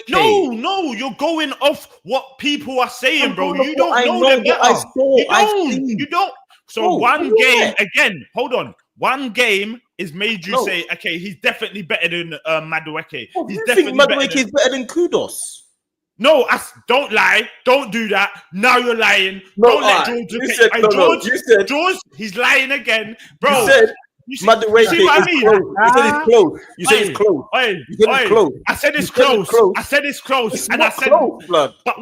No, you're going off what people are saying, bro. You don't know them better. You don't. So one game again. Hold on. One game is made you say, okay, he's definitely better than Madueke. He's definitely Madueke is better than Kudos. No, don't lie. Don't do that. Now you're lying. Don't let George. George, he's lying again, bro. You said Madueke is close. You said it's close. I said it's close. And I said, blood. But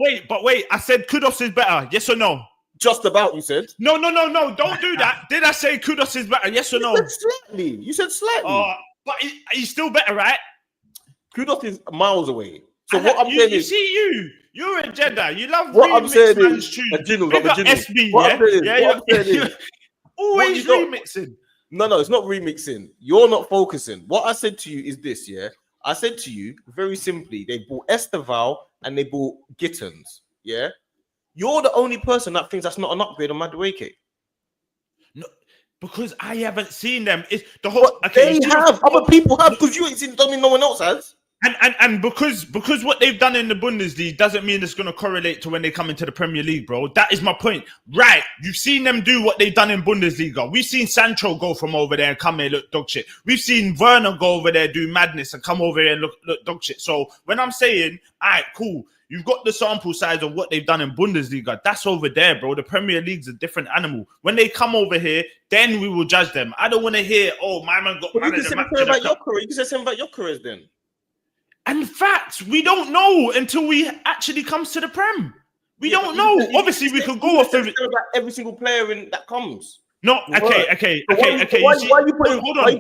wait. I said Kudos is better. Yes or no? Just about, you said. No. Don't do that. Did I say Kudos is better? Yes or no? You said slightly. But he's still better, right? Kudos is miles away. So what I'm saying is, you're a Jedi. You love what I'm saying is SB, always remixing. No, it's not remixing. You're not focusing. What I said to you is this, yeah. I said to you very simply, they bought Esteval and they bought Gittins, yeah. You're the only person that thinks that's not an upgrade on Madueke. No, because I haven't seen them. It's the whole. They have. Other people have because you ain't seen. Don't mean no one else has. And because what they've done in the Bundesliga doesn't mean it's going to correlate to when they come into the Premier League, bro. That is my point. Right. You've seen them do what they've done in Bundesliga. We've seen Sancho go from over there and come here, look dog shit. We've seen Werner go over there, do madness and come over here and look dog shit. So when I'm saying, all right, cool. You've got the sample size of what they've done in Bundesliga. That's over there, bro. The Premier League's a different animal. When they come over here, then we will judge them. I don't want to hear, my man got... You can say something about Gyökeres then. And facts, we don't know until we actually comes to the Prem. We don't know. Obviously, we could go off of every single player that comes. No, okay. Why you putting? Hold on.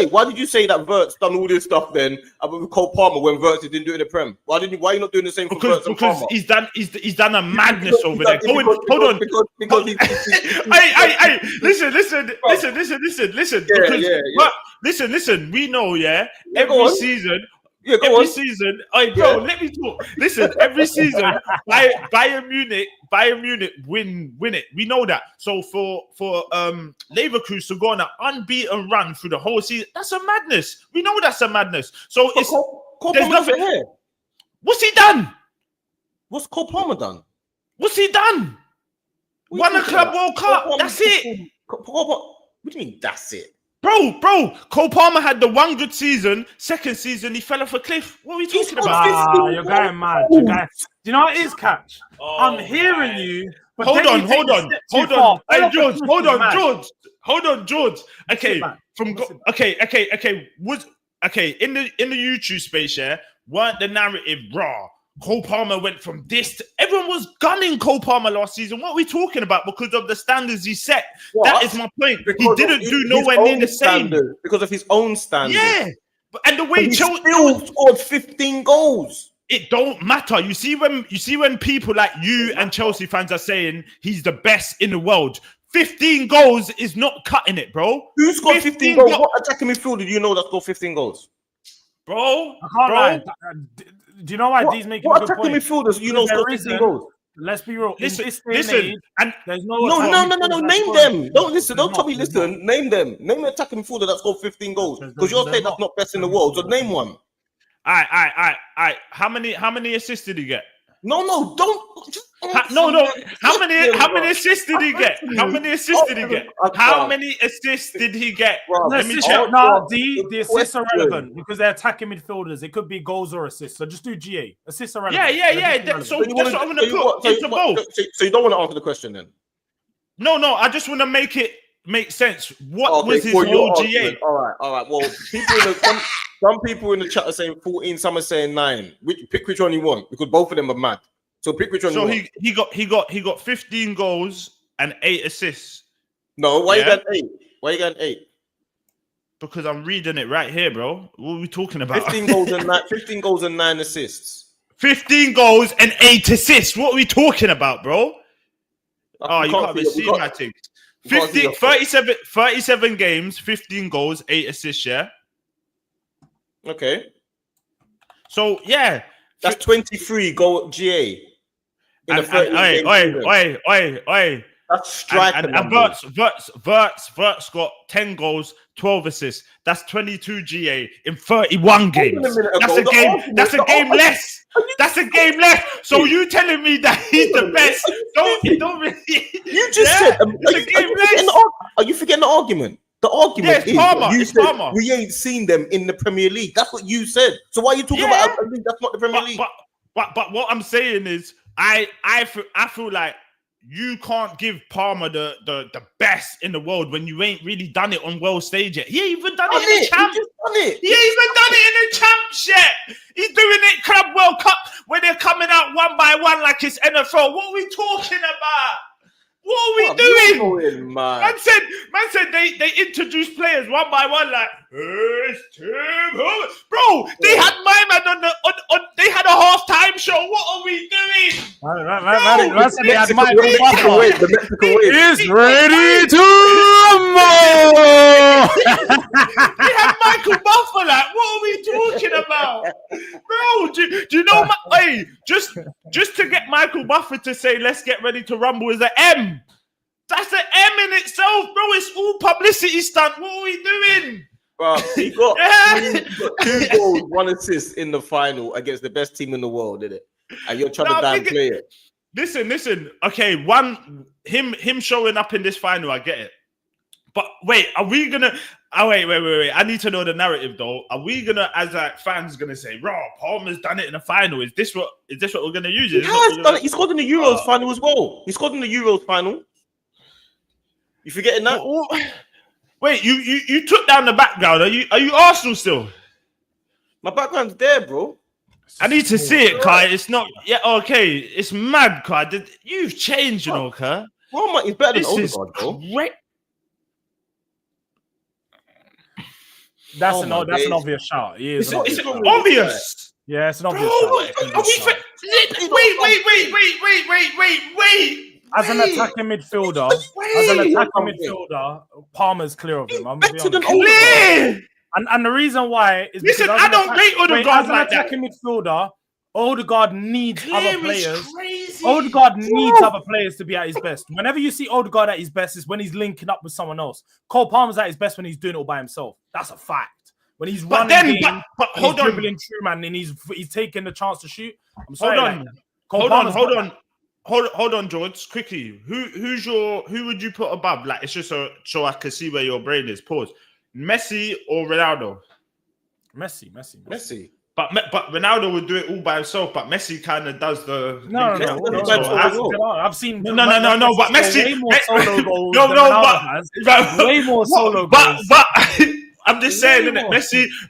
Why did you say that Vert's done all this stuff then with Cole Palmer when Vert didn't do it in the Prem? Why are you not doing the same for Vert and Palmer? Because he's done a madness over there. Hold on. Because hey, listen. Listen. We know, every season. Every season, let me talk. Listen, every season, Bayern Munich win it. We know that. So for Leverkusen to go on an unbeaten run through the whole season, that's a madness. We know that's a madness. So there's nothing here. What's he done? What's Cole Palmer done? What's he done? Won a Club World Cup. That's it. What do you mean? That's it. Bro, Cole Palmer had the one good season. Second season, he fell off a cliff. What are we talking about? You're going mad. Do you know what it is, Catch? I'm hearing you. Hold on. Hey, George, hold on, George. Okay, in the YouTube space, weren't the narrative raw? Cole Palmer went from this to... Everyone was gunning Cole Palmer last season. What are we talking about? Because of the standards he set. What? That is my point. He didn't do nowhere near the same. Because of his own standards. Yeah. And the way Chelsea still scored 15 goals. It don't matter. You see when people like you and Chelsea fans are saying he's the best in the world. 15 goals is not cutting it, bro. Who scored 15 goals? What attacking midfielder do you know that scored 15 goals? Bro, I can't lie. Do you know why D's making a good point? What attacking midfielders you know scored 15 goals? Let's be real. Listen, and there's no. Name them. Don't listen. Don't tell me. Listen. Name them. Name an attacking midfielder that scored 15 goals. Because you're saying that's not best in the world. So name one. All right. How many assists did he get? No, don't. No. How many assists did he get? How many assists did he get? How many assists did he get? Let me check. The assists are relevant because they're attacking midfielders. It could be goals or assists. So just do GA. Assists are relevant. Yeah. So that's what I'm going to put into both. So you don't want to answer the question then? No. I just want to make it make sense. What was his whole GA? All right. Well, some people in the chat are saying 14. Some are saying 9. Pick which one you want because both of them are mad. So pick which one you want. So he got 15 goals and 8 assists. No, why you got 8? Why you got 8? Because I'm reading it right here, bro. What are we talking about? 15 goals and 9 assists. 15 goals and 8 assists. What are we talking about, bro? Oh, you can't even see my things. 37 games, 15 goals, 8 assists, yeah? Okay. So, yeah. That's 23 goal GA. Oi. That's striker. And Verts got 10 goals, 12 assists. That's 22 GA in 31 games. That's a game less. That's a game less. So you telling me that he's the best? Don't really. You just said are you forgetting the argument? The argument is Palmer. We ain't seen them in the Premier League. That's what you said. So why are you talking about a league that's not the Premier League? But what I'm saying is, I feel like you can't give Palmer the best in the world when you ain't really done it on world stage yet. He ain't even done it in the champ. He ain't even done it in the champs yet. He's doing it Club World Cup where they're coming out one by one like it's NFL. What are we talking about? What are we doing? Man said they introduced players one by one like bro. They had my man on they had a halftime show. What are we doing? They had Michael Buffer. The Mexican wave is ready to rumble. They had Michael Buffer. Like, what are we talking about, bro? Do you know just to get Michael Buffer to say let's get ready to rumble is an M. That's an M in itself, bro. It's all publicity stunt. What are we doing? Bro, he got 2 goals, 1 assist in the final against the best team in the world, didn't it? And you're trying to downplay it. Listen. Okay, him showing up in this final, I get it. But wait, are we gonna? Oh wait. I need to know the narrative though. Are we gonna, as like fans, gonna say, "Raw, Palmer's done it in the final"? Is this what we're gonna use? He has done it. He scored in the Euros final as well. He scored in the Euros final. You forgetting that? Wait, you took down the background. Are you Arsenal still? My background's there, bro. I need to see it, Kai. It's not. Yeah, okay. It's mad, Kai. You've changed, you know, Kai. Well, he's better than Odegaard, bro. Great. That's an obvious shout. It's obvious. Yeah, it's an obvious shout. Wait. As an attacking midfielder, Palmer's clear of him. I'm better than Odegaard. And the reason why is because I don't rate Odegaard like that. As an attacking midfielder, Odegaard needs other players. Odegaard needs other players to be at his best. Whenever you see Odegaard at his best, is when he's linking up with someone else. Cole Palmer's at his best when he's doing it all by himself. That's a fact. When he's running, but hold on, dribbling true man, and he's taking the chance to shoot. I'm sorry. Hold on, George. Quickly, who would you put above? Like, it's just so I can see where your brain is. Pause. Messi or Ronaldo? Messi. But Ronaldo would do it all by himself. But Messi kind of does the I've seen no. But Messi way more solo goals. Way more solo goals. But I'm just saying, isn't it?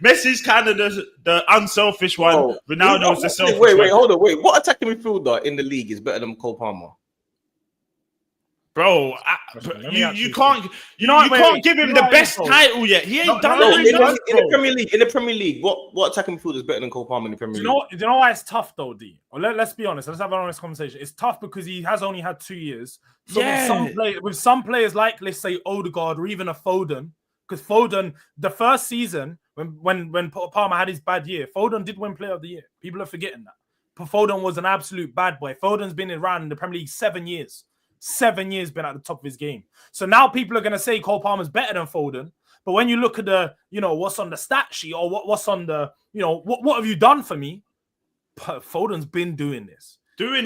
Messi's kind of the unselfish one. Ronaldo's the selfish one. Hold on. What attacking midfielder in the league is better than Cole Palmer? Bro, you can't give him the best title yet. He ain't done it in the Premier League. In the Premier League, what attacking midfield is better than Cole Palmer in the Premier League? Do you know why it's tough though, D? Or let's be honest. Let's have an honest conversation. It's tough because he has only had 2 years. So with some players like, let's say, Odegaard or even a Foden, because Foden, the first season when Palmer had his bad year, Foden did win Player of the Year. People are forgetting that. But Foden was an absolute bad boy. Foden's been around in the Premier League 7 years. 7 years been at the top of his game. So now people are going to say Cole Palmer's better than Foden. But when you look at the, what's on the stat sheet or what's on the, what have you done for me? Foden's been doing this. Doing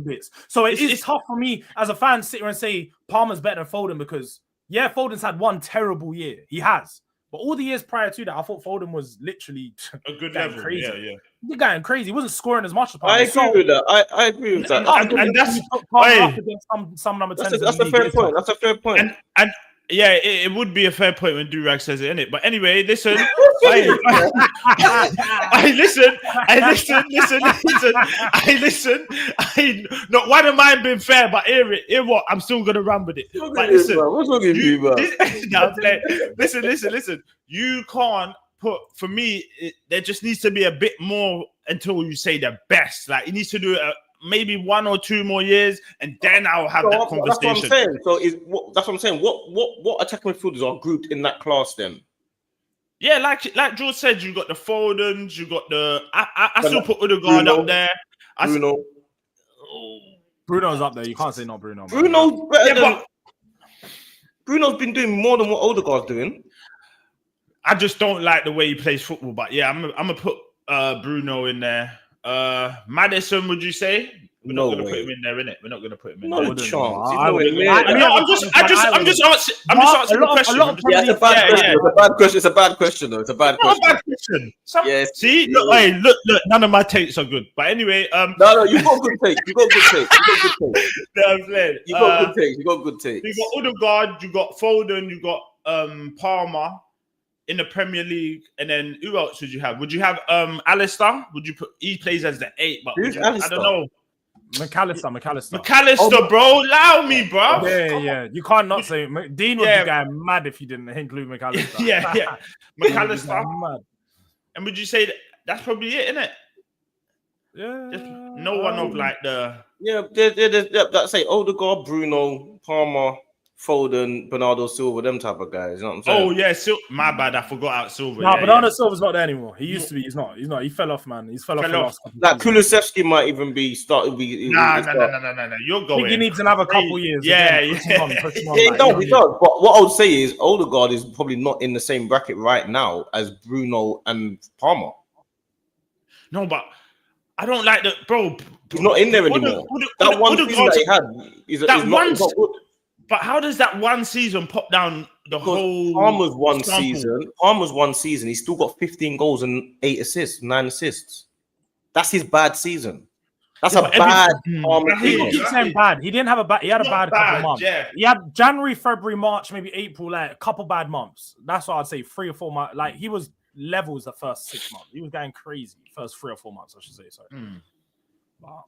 bits. So it's tough for me as a fan to sit here and say Palmer's better than Foden because, yeah, Foden's had one terrible year. He has. But all the years prior to that, I thought Foden was literally a good level. Crazy. Yeah. He's going crazy. He wasn't scoring as much as Palmer. I agree with that. I agree with that. And that's some number 10. That's a fair point. That's a fair point. And yeah, it would be a fair point when Durag says it, innit? But anyway, listen. Listen. Not one of mine been fair, but hear what? I'm still gonna run with it. But listen, what's wrong with you, bro? Listen. You can't put, for me, there just needs to be a bit more until you say the best. Like, he needs to do maybe 1 or 2 more years, and then I'll have that conversation. That's what I'm saying. So that's what I'm saying. What attacking midfielders are grouped in that class then? Yeah, like George said, you got the Fodens, you got the. I still put Odegaard up there. Bruno's up there. You can't say not Bruno. Bruno's better than. Bruno's been doing more than what Odegaard's doing. I just don't like the way he plays football, but yeah, I'm gonna put Bruno in there. Madison, would you say? We're not going to put him in there, innit? We're not going to put him in there. No chance. I'm just answering the question. It's a bad question. It's a bad question, though. It's a bad question. Yes. See, look. None of my takes are good. But anyway, no, you got good takes. You got good takes. You got good takes. You got Odegaard. You got Foden. You got Palmer in the Premier League, and then who else would you have? Would you have Alistair? Would you put? He plays as the 8, but I don't know. McAllister, bro. Allow me, bro. Yeah. You can't not say Dean would be going mad if you didn't include McAllister. yeah. McAllister. And would you say that's probably it, innit? Yeah. Just no one of like the. Yeah. That's say Odegaard, Bruno, Palmer, Foden, Bernardo Silva, them type of guys. You know what I'm saying? Oh yeah, my bad. I forgot out Silva. No, Bernardo Silva's not there anymore. He used to be. He's not. He fell off, man. He's fell off. Like Kulusevski might even be started. No. You're going. I think he needs another couple years. Yeah. He does. But what I would say is Odegaard is probably not in the same bracket right now as Bruno and Palmer. No, but I don't like the bro. He's not in there anymore. That one season that he had is not good. But how does that one season pop down the whole? Palmer's one season. He's still got 15 goals and 9 assists. That's his bad season. That's a bad Palmer. People keep saying bad. He didn't have a bad. He had a bad couple of months. Yeah. He had January, February, March, maybe April, like a couple bad months. That's what I'd say. 3 or 4 months. Like he was levels the first 6 months. He was going crazy first 3 or 4 months. I should say. Sorry. Wow.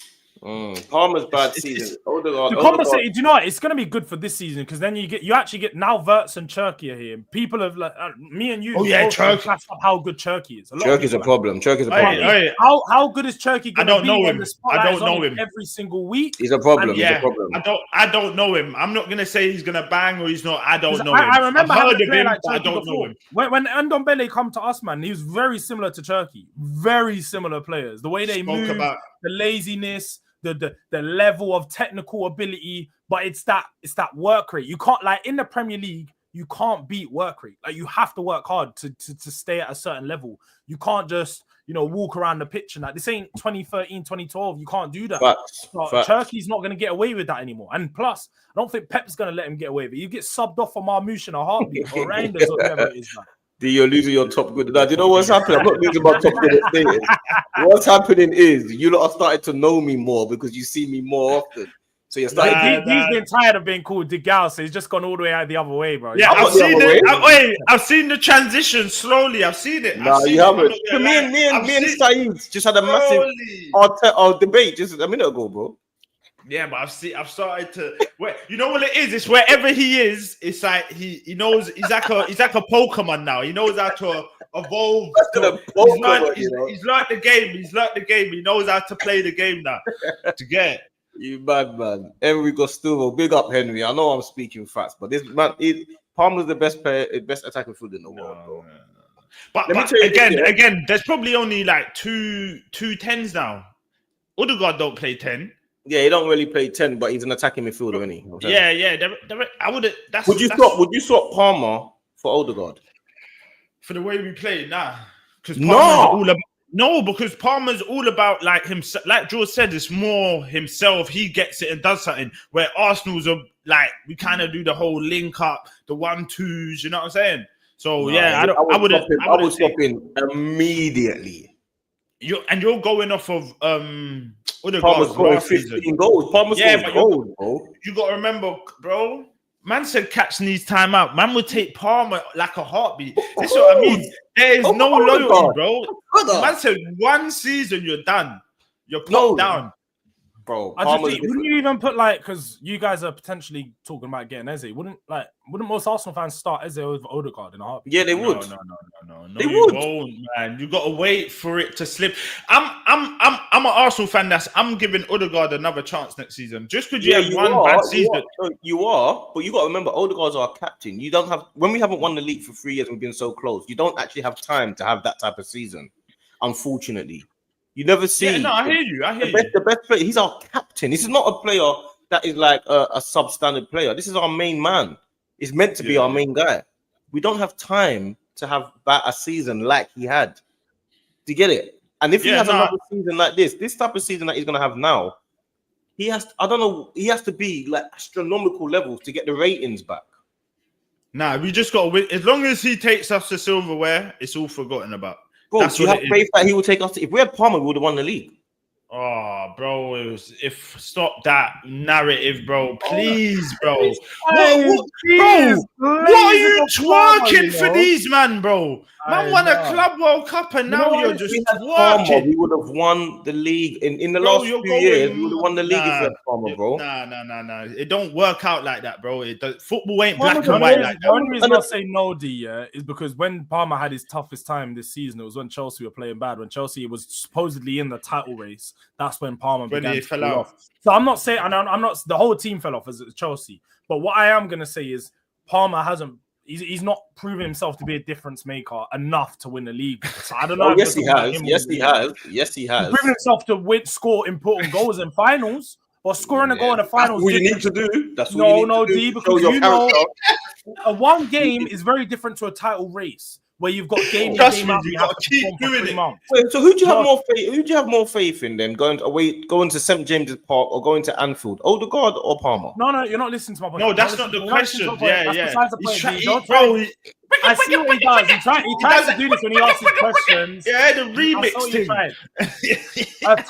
Palmer's bad season. To compensate, do you know what? It's going to be good for this season because then you actually get now Wirtz and Cherky are here. People have like me and you. Oh yeah, Cherky. Up how good Cherky is. Cherky's a problem. How good is Cherky going to be? I don't know him every single week. He's a problem. He's a problem. I don't know him. I'm not going to say he's going to bang or he's not. I don't know him. I remember I've heard of him, like but I don't know him. When Ndombele come to us, man, he was very similar to Cherky. Very similar players. The way they move, the laziness. The level of technical ability, but it's that work rate. You can't, like in the Premier League, you can't beat work rate. Like you have to work hard to stay at a certain level. You can't just walk around the pitch and that. This ain't 2013, 2012. You can't do that. Cherky's not going to get away with that anymore. And plus, I don't think Pep's going to let him get away with it. You get subbed off for Marmoush in a heartbeat or Reinders or whatever it is. Man. You're losing your top good. Now, do you know what's happening? I'm not losing my top good status. What's happening is you lot are starting to know me more because you see me more often. So you're starting. He's been tired of being called Digal, so he's just gone all the way out the other way, bro. Yeah, I've seen the transition slowly. I've seen it. No, you haven't. Me and Saeed just had a massive debate just a minute ago, bro. Yeah, but I've started to. You know what it is? It's wherever he is. It's like he knows. He's like a Pokemon now. He knows how to evolve. He's learned the game. He's learned the game. He knows how to play the game now. To get. You bad man. Henry Gustuvo, big up Henry. I know I'm speaking facts, but this man, Palmer's the best player, best attacking foot in the world, bro. But again, there's probably only like two 10s now. Odegaard don't play 10. Yeah, he don't really play 10, but he's an attacking midfielder, isn't he? Yeah. I would. Would you swap Palmer for Odegaard? For the way we play, nah. Because because Palmer's all about like himself. Like George said, it's more himself. He gets it and does something. Where Arsenal's are like we kind of do the whole link up, the 1-2s. You know what I'm saying? So I would swap in immediately. You're going off of Palmer's scoring 15 goals. Palmer's scoring goals, bro. You got to remember, bro. Man said Catch needs time out. Man would take Palmer like a heartbeat. This is what I mean. There is no loyalty, bro. Man said 1 season, you're done. You're put down. Bro, wouldn't you even put like, because you guys are potentially talking about getting Eze? Wouldn't most Arsenal fans start Eze over Odegaard in a heartbeat? Yeah, they would. No, they would. Won't, man. You gotta wait for it to slip. I'm an Arsenal fan. I'm giving Odegaard another chance next season. Just because you have one bad season. You are, but you got to remember, Odegaard's our captain. You don't have, when we haven't won the league for 3 years, we've been so close. You don't actually have time to have that type of season, unfortunately. You never see. Yeah, no, I hear you. The best player. He's our captain. This is not a player that is like a substandard player. This is our main man. He's meant to be our main guy. We don't have time to have a season like he had. Do you get it? And if he has another season like this type of season that he's gonna have now, he has. I don't know. He has to be like astronomical levels to get the ratings back. Nah, we just got to win. As long as he takes us to silverware, it's all forgotten about. Bro, do you have faith that he will take us to, if we had Palmer, we would have won the league. Oh, bro, stop that narrative, bro. Please, bro. What are you twerking for these, man, bro? Man won a Club World Cup and now you're just twerking. We would have won the league in the last few years. We would have won the league if we had Palmer, bro. Nah. It don't work out like that, bro. Football ain't black and white like that. The only reason I say no, D, is because when Palmer had his toughest time this season, it was when Chelsea were playing bad. When Chelsea was supposedly in the title race, that's when Palmer began to fall off. So I'm not saying, and I'm not, the whole team fell off as Chelsea. But what I am going to say is Palmer hasn't, he's not proven himself to be a difference maker enough to win the league. So I don't know. Yes, he has. Yes, he has. He's proven himself to score important goals in finals. Or scoring a goal in the finals. That's what you need to do. That's what you need to do. D, because you know, a one game is very different to a title race where you've got game in, game out. You have to keep doing it. Wait, so who do you have more faith? Who do you have more faith in then? Going to St James's Park or going to Anfield? Odegaard or Palmer? No, you're not listening to my point. No, that's not the question. Yeah. Besides the point, I see what he does. He tries to do this when he asks his questions. Yeah, the remix thing. A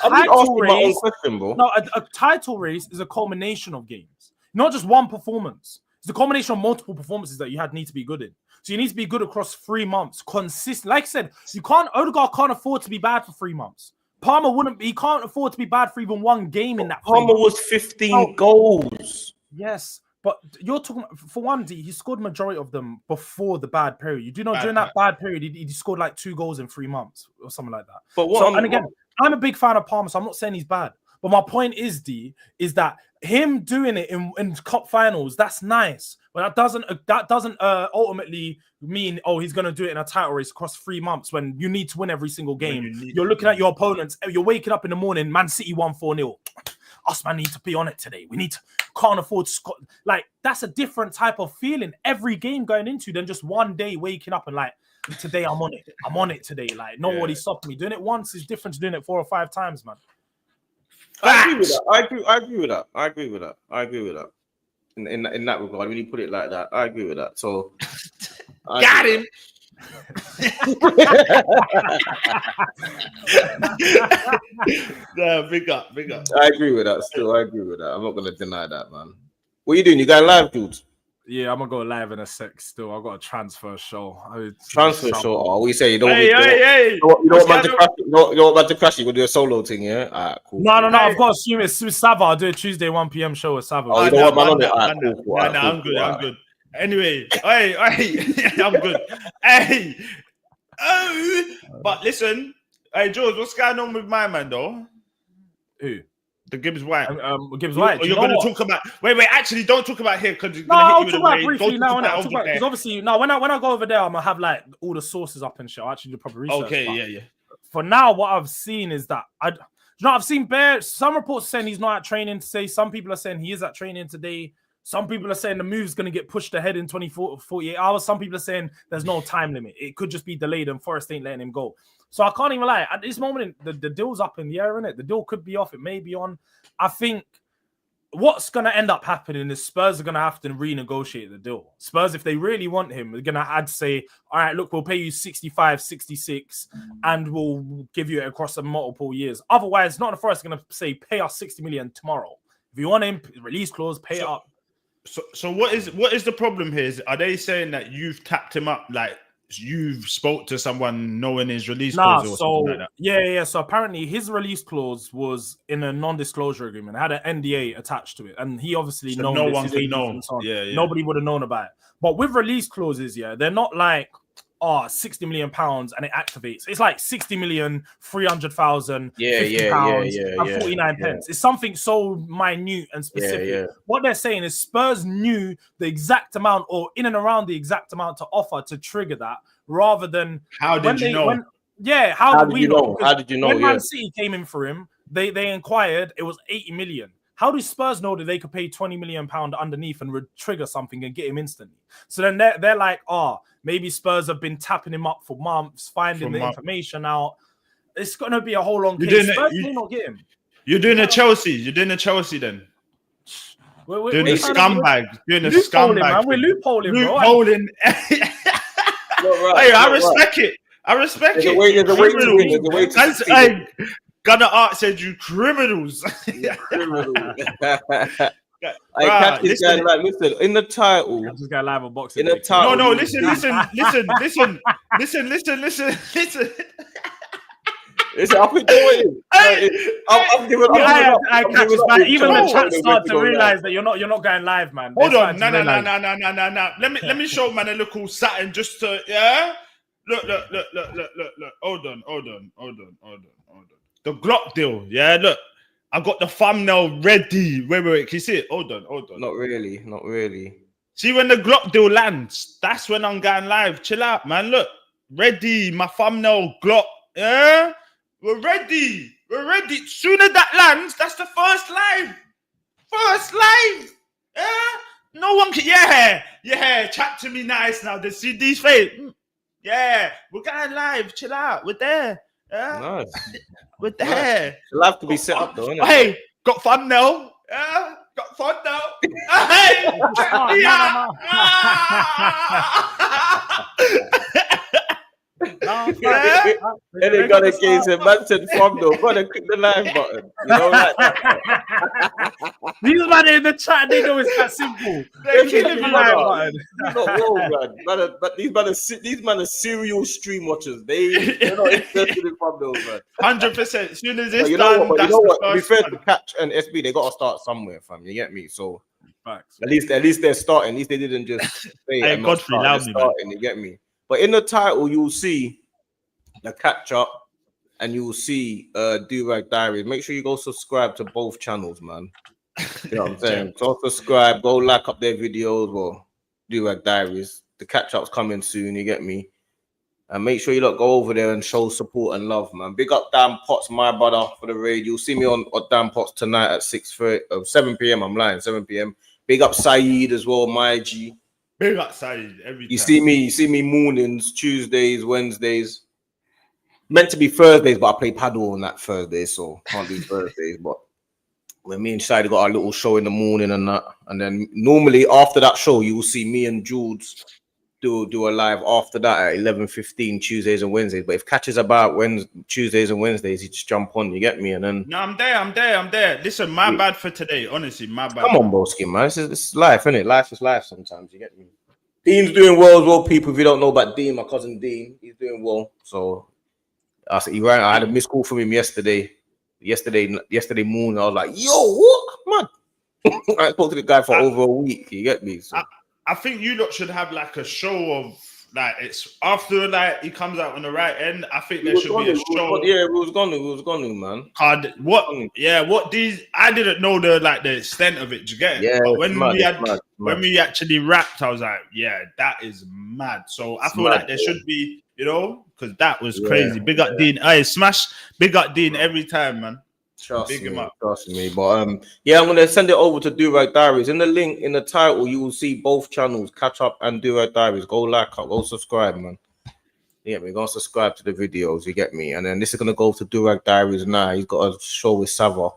title race is a culmination of games, not just one performance. It's a combination of multiple performances that you need to be good in. So you need to be good across 3 months, consistent. Like I said, Odegaard can't afford to be bad for 3 months. Palmer wouldn't. He can't afford to be bad for even one game in that. Palmer was 15 goals. Yes. But you're talking for one, D. He scored majority of them before the bad period. You do know during that bad period, he scored like 2 goals in 3 months or something like that. But I'm a big fan of Palmer, so I'm not saying he's bad. But my point is, D, is that him doing it in cup finals, that's nice. But that doesn't ultimately mean he's gonna do it in a title race across 3 months when you need to win every single game. You're looking at your opponents. You're waking up in the morning. Man City won 4-0. Us man need to be on it today. Can't afford to score. Like, that's a different type of feeling every game going into than just one day waking up and like, today I'm on it. I'm on it today. Like, nobody stopped me. Doing it once is different to doing it 4 or 5 times, man. I agree with that. In that regard, when you put it like that, I agree with that. So got him. Big up. I agree with that. I agree with that. I'm not gonna deny that, man. What are you doing? You going live, dude? Yeah, I'm gonna go live in a sec. Still, I've got a transfer show. Transfer show. Oh, we say you don't. Hey. You don't want man to crash. You don't want man to crash. You gonna do a solo thing, yeah? Alright, cool. No. I've got to assume it's with Sava. I'll do a Tuesday 1 p.m. show with Sava. Oh, you don't want man on it? Cool. I'm good. I'm good. Anyway, hey, I'm good. Hey, but listen, hey George, what's going on with my man though? Who? The Gibbs White. Gibbs White. You're going to talk about? Wait. Actually, don't talk about here because I'll talk about briefly now. Because obviously, now when I go over there, I'm gonna have like all the sources up and shit. I'll actually do proper research. Okay, yeah. For now, what I've seen is that I've seen some reports saying he's not at training today. Some people are saying he is at training today. Some people are saying the move's going to get pushed ahead in 24 48 hours. Some people are saying there's no time limit. It could just be delayed and Forest ain't letting him go. So I can't even lie. At this moment, the deal's up in the air, innit? The deal could be off. It may be on. I think what's going to end up happening is Spurs are going to have to renegotiate the deal. Spurs, if they really want him, they're going to say, all right, look, we'll pay you 65, 66, and we'll give you it across the multiple years. Otherwise, not the Forest are going to say, pay us 60 million tomorrow. If you want him, release clause, pay it up. So what is the problem here? Are they saying that you've tapped him up, like you've spoke to someone knowing his release clause or something like that? Yeah. So apparently his release clause was in a non-disclosure agreement. It had an NDA attached to it, and he obviously known no this, one could know. Yeah. Nobody would have known about it. But with release clauses, they're not like 60 million pounds and it activates. It's like 60 million, 300,000, 50 pounds, and 49 pence. It's something so minute and specific. What they're saying is Spurs knew the exact amount or in and around the exact amount to offer to trigger that, rather than how did you know? How did we know? How did you know? When Man City came in for him, they inquired, it was 80 million. How do Spurs know that they could pay 20 million pound underneath and trigger something and get him instantly? So then they're like, maybe Spurs have been tapping him up for months, finding the information out. It's going to be a whole long case. Spurs may not get him. You're doing a Chelsea. You're doing a Chelsea then. We're doing a scumbag. Doing a scumbag. We're loopholing, bro. Loopholing. Hey, I respect it. There's a way to win. Gunnar Art said you criminals. Criminals. I catch this guy like, listen, in the title. This guy live on boxing. In the title. No, listen. Listen, I'll be doing it. I'm giving up. I catch this, man. Even the chat start to realize that you're not going live, man. Hold on. No. Let me show man a little satin just to Look. Hold on. The Glock deal, look. I got the thumbnail ready. Wait. Can you see it? Hold on. Not really. See, when the Glock deal lands, that's when I'm going live. Chill out, man. Look, ready. My thumbnail Glock. Yeah, we're ready. Soon as that lands, that's the first live. Yeah, no one can. Yeah. Chat to me nice now. They see these face. Yeah, we're going live. Chill out. We're there. Yeah. Nice. We're there. It'll have to be set up though, innit? Hey, got thumbnail. Yeah, got thumbnail. Hey, And they got against him. Man said thumbnail. Gotta click the live button. You know, like that. These men in the chat, they know it's that simple. They're killing the live button. Not wrong, man. But these men are serial stream watchers. They're not interested in thumbnails, man. 100%. As soon as it's you done, know what? To be fair to Catch and SB, they got to start somewhere, fam. You get me? So facts. At least they're starting. At least they didn't just say hey, Godfrey, they're starting. You get me? But in the title, you'll see the catch up, and you'll see Do-Rag Diaries. Make sure you go subscribe to both channels, man. You know what I'm saying? So subscribe, go like up their videos, or Do-Rag Diaries. The catch up's coming soon. You get me? And make sure you go over there and show support and love, man. Big up Dan Potts, my brother, for the raid. You'll see me on Dan Potts tonight at 7 p.m. I'm lying, 7 p.m. Big up Saeed as well, my G. Big up Saeed every time. You see me mornings, Tuesdays, Wednesdays. Meant to be Thursdays, but I play paddle on that Thursday, so can't do Thursdays. But when me and Shady got our little show in the morning and that, and then normally after that show, you will see me and Jules do a live after that at 11:15 Tuesdays and Wednesdays. But if catches about Tuesdays and Wednesdays, you just jump on. You get me? And then no, I'm there. Listen, my bad for today. Honestly, my bad. Come on, Broski, man. This is life, isn't it? Life is life. Sometimes you get me. Dean's doing well as well. People, if you don't know about Dean, my cousin Dean, he's doing well. So I had a missed call from him yesterday. Yesterday morning, I was like, "Yo, what, man?" I spoke to the guy for over a week. You get me? So. I think you lot should have like a show of like it's after like he comes out on the right end. I think there should be a show. Yeah, we was gonna, man. What these? I didn't know the extent of it. Do you get it? Yeah. But when we actually rapped, I was like, yeah, that is mad. So I feel like there should be, because that was crazy. Big up Dean. Hey, smash. Big up Dean every time, man. Trust me. But I'm gonna send it over to Durag Diaries. In the link in the title, you will see both channels, Catch Up and Durag Diaries. Go like, go subscribe, man. Yeah, we're gonna subscribe to the videos. You get me? And then this is gonna go to Durag Diaries now. He's got a show with Sava.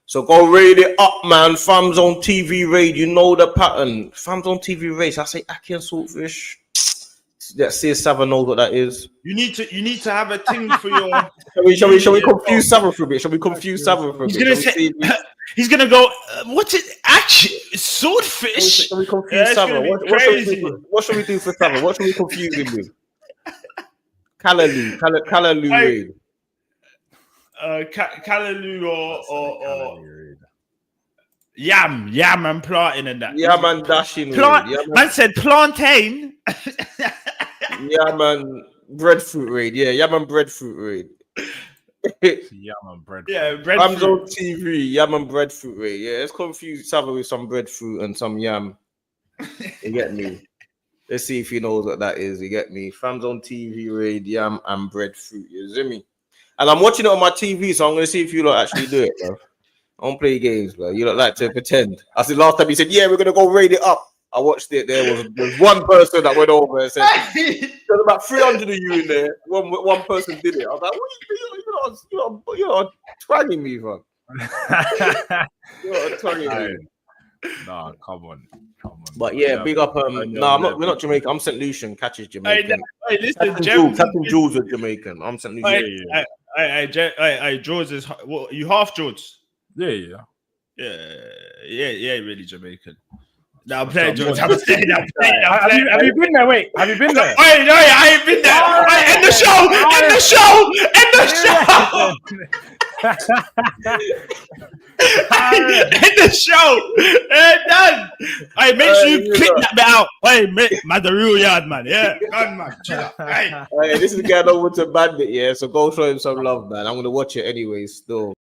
So go raid it up, man. FamZone TV raid. You know the pattern. FamZone TV raid. I say Aki and Saltfish. Let's see if Sava knows what that is. You need to have a thing for your. Shall we confuse Sava for a bit? Shall we confuse Sava for a bit? He's gonna go. What's it? Actually, swordfish. Shall we confuse Sava? What should we do for Sava? What should we confuse him with? Callaloo raid. Callaloo or yam and planting and that. Yam and dashing. Man said plantain. Yeah, man, breadfruit raid. Yeah, yam and breadfruit raid. Yam and breadfruit. Yeah, breadfruit. FamZone TV, yam and breadfruit raid. Yeah, let's confuse Sava with some breadfruit and some yam. You get me? Let's see if he knows what that is. You get me? FamZone TV raid, yam and breadfruit. You see me? And I'm watching it on my TV, so I'm gonna see if you lot actually do it, bro. I don't play games, bro. You don't like to pretend. I said last time he said, "Yeah, we're gonna go raid it up." I watched it. There was one person that went over and said, "There's about 300 of you in there." One person did it. I was like, "You're twanging me, bro. You're twanging me." Nah, come on. But yeah, big up. We're not Jamaican. I'm St. Lucian. Catch is Jamaican. Hey, listen, Captain Jules is Jamaican. I'm St. Lucian. Hey, George is. What, you half George? Yeah, really Jamaican. No, I'm playing George. I'm playing. Have you been there? Wait, have you been there? Wait, no, I ain't been there. Wait, end the show. End the show. Done. Hey, make sure you click that bit out. Hey, man, the real yard, man. Yeah, God, man. Chill out. Hey, this is going over to Bandit. Yeah, so go show him some love, man. I'm gonna watch it anyway. Still.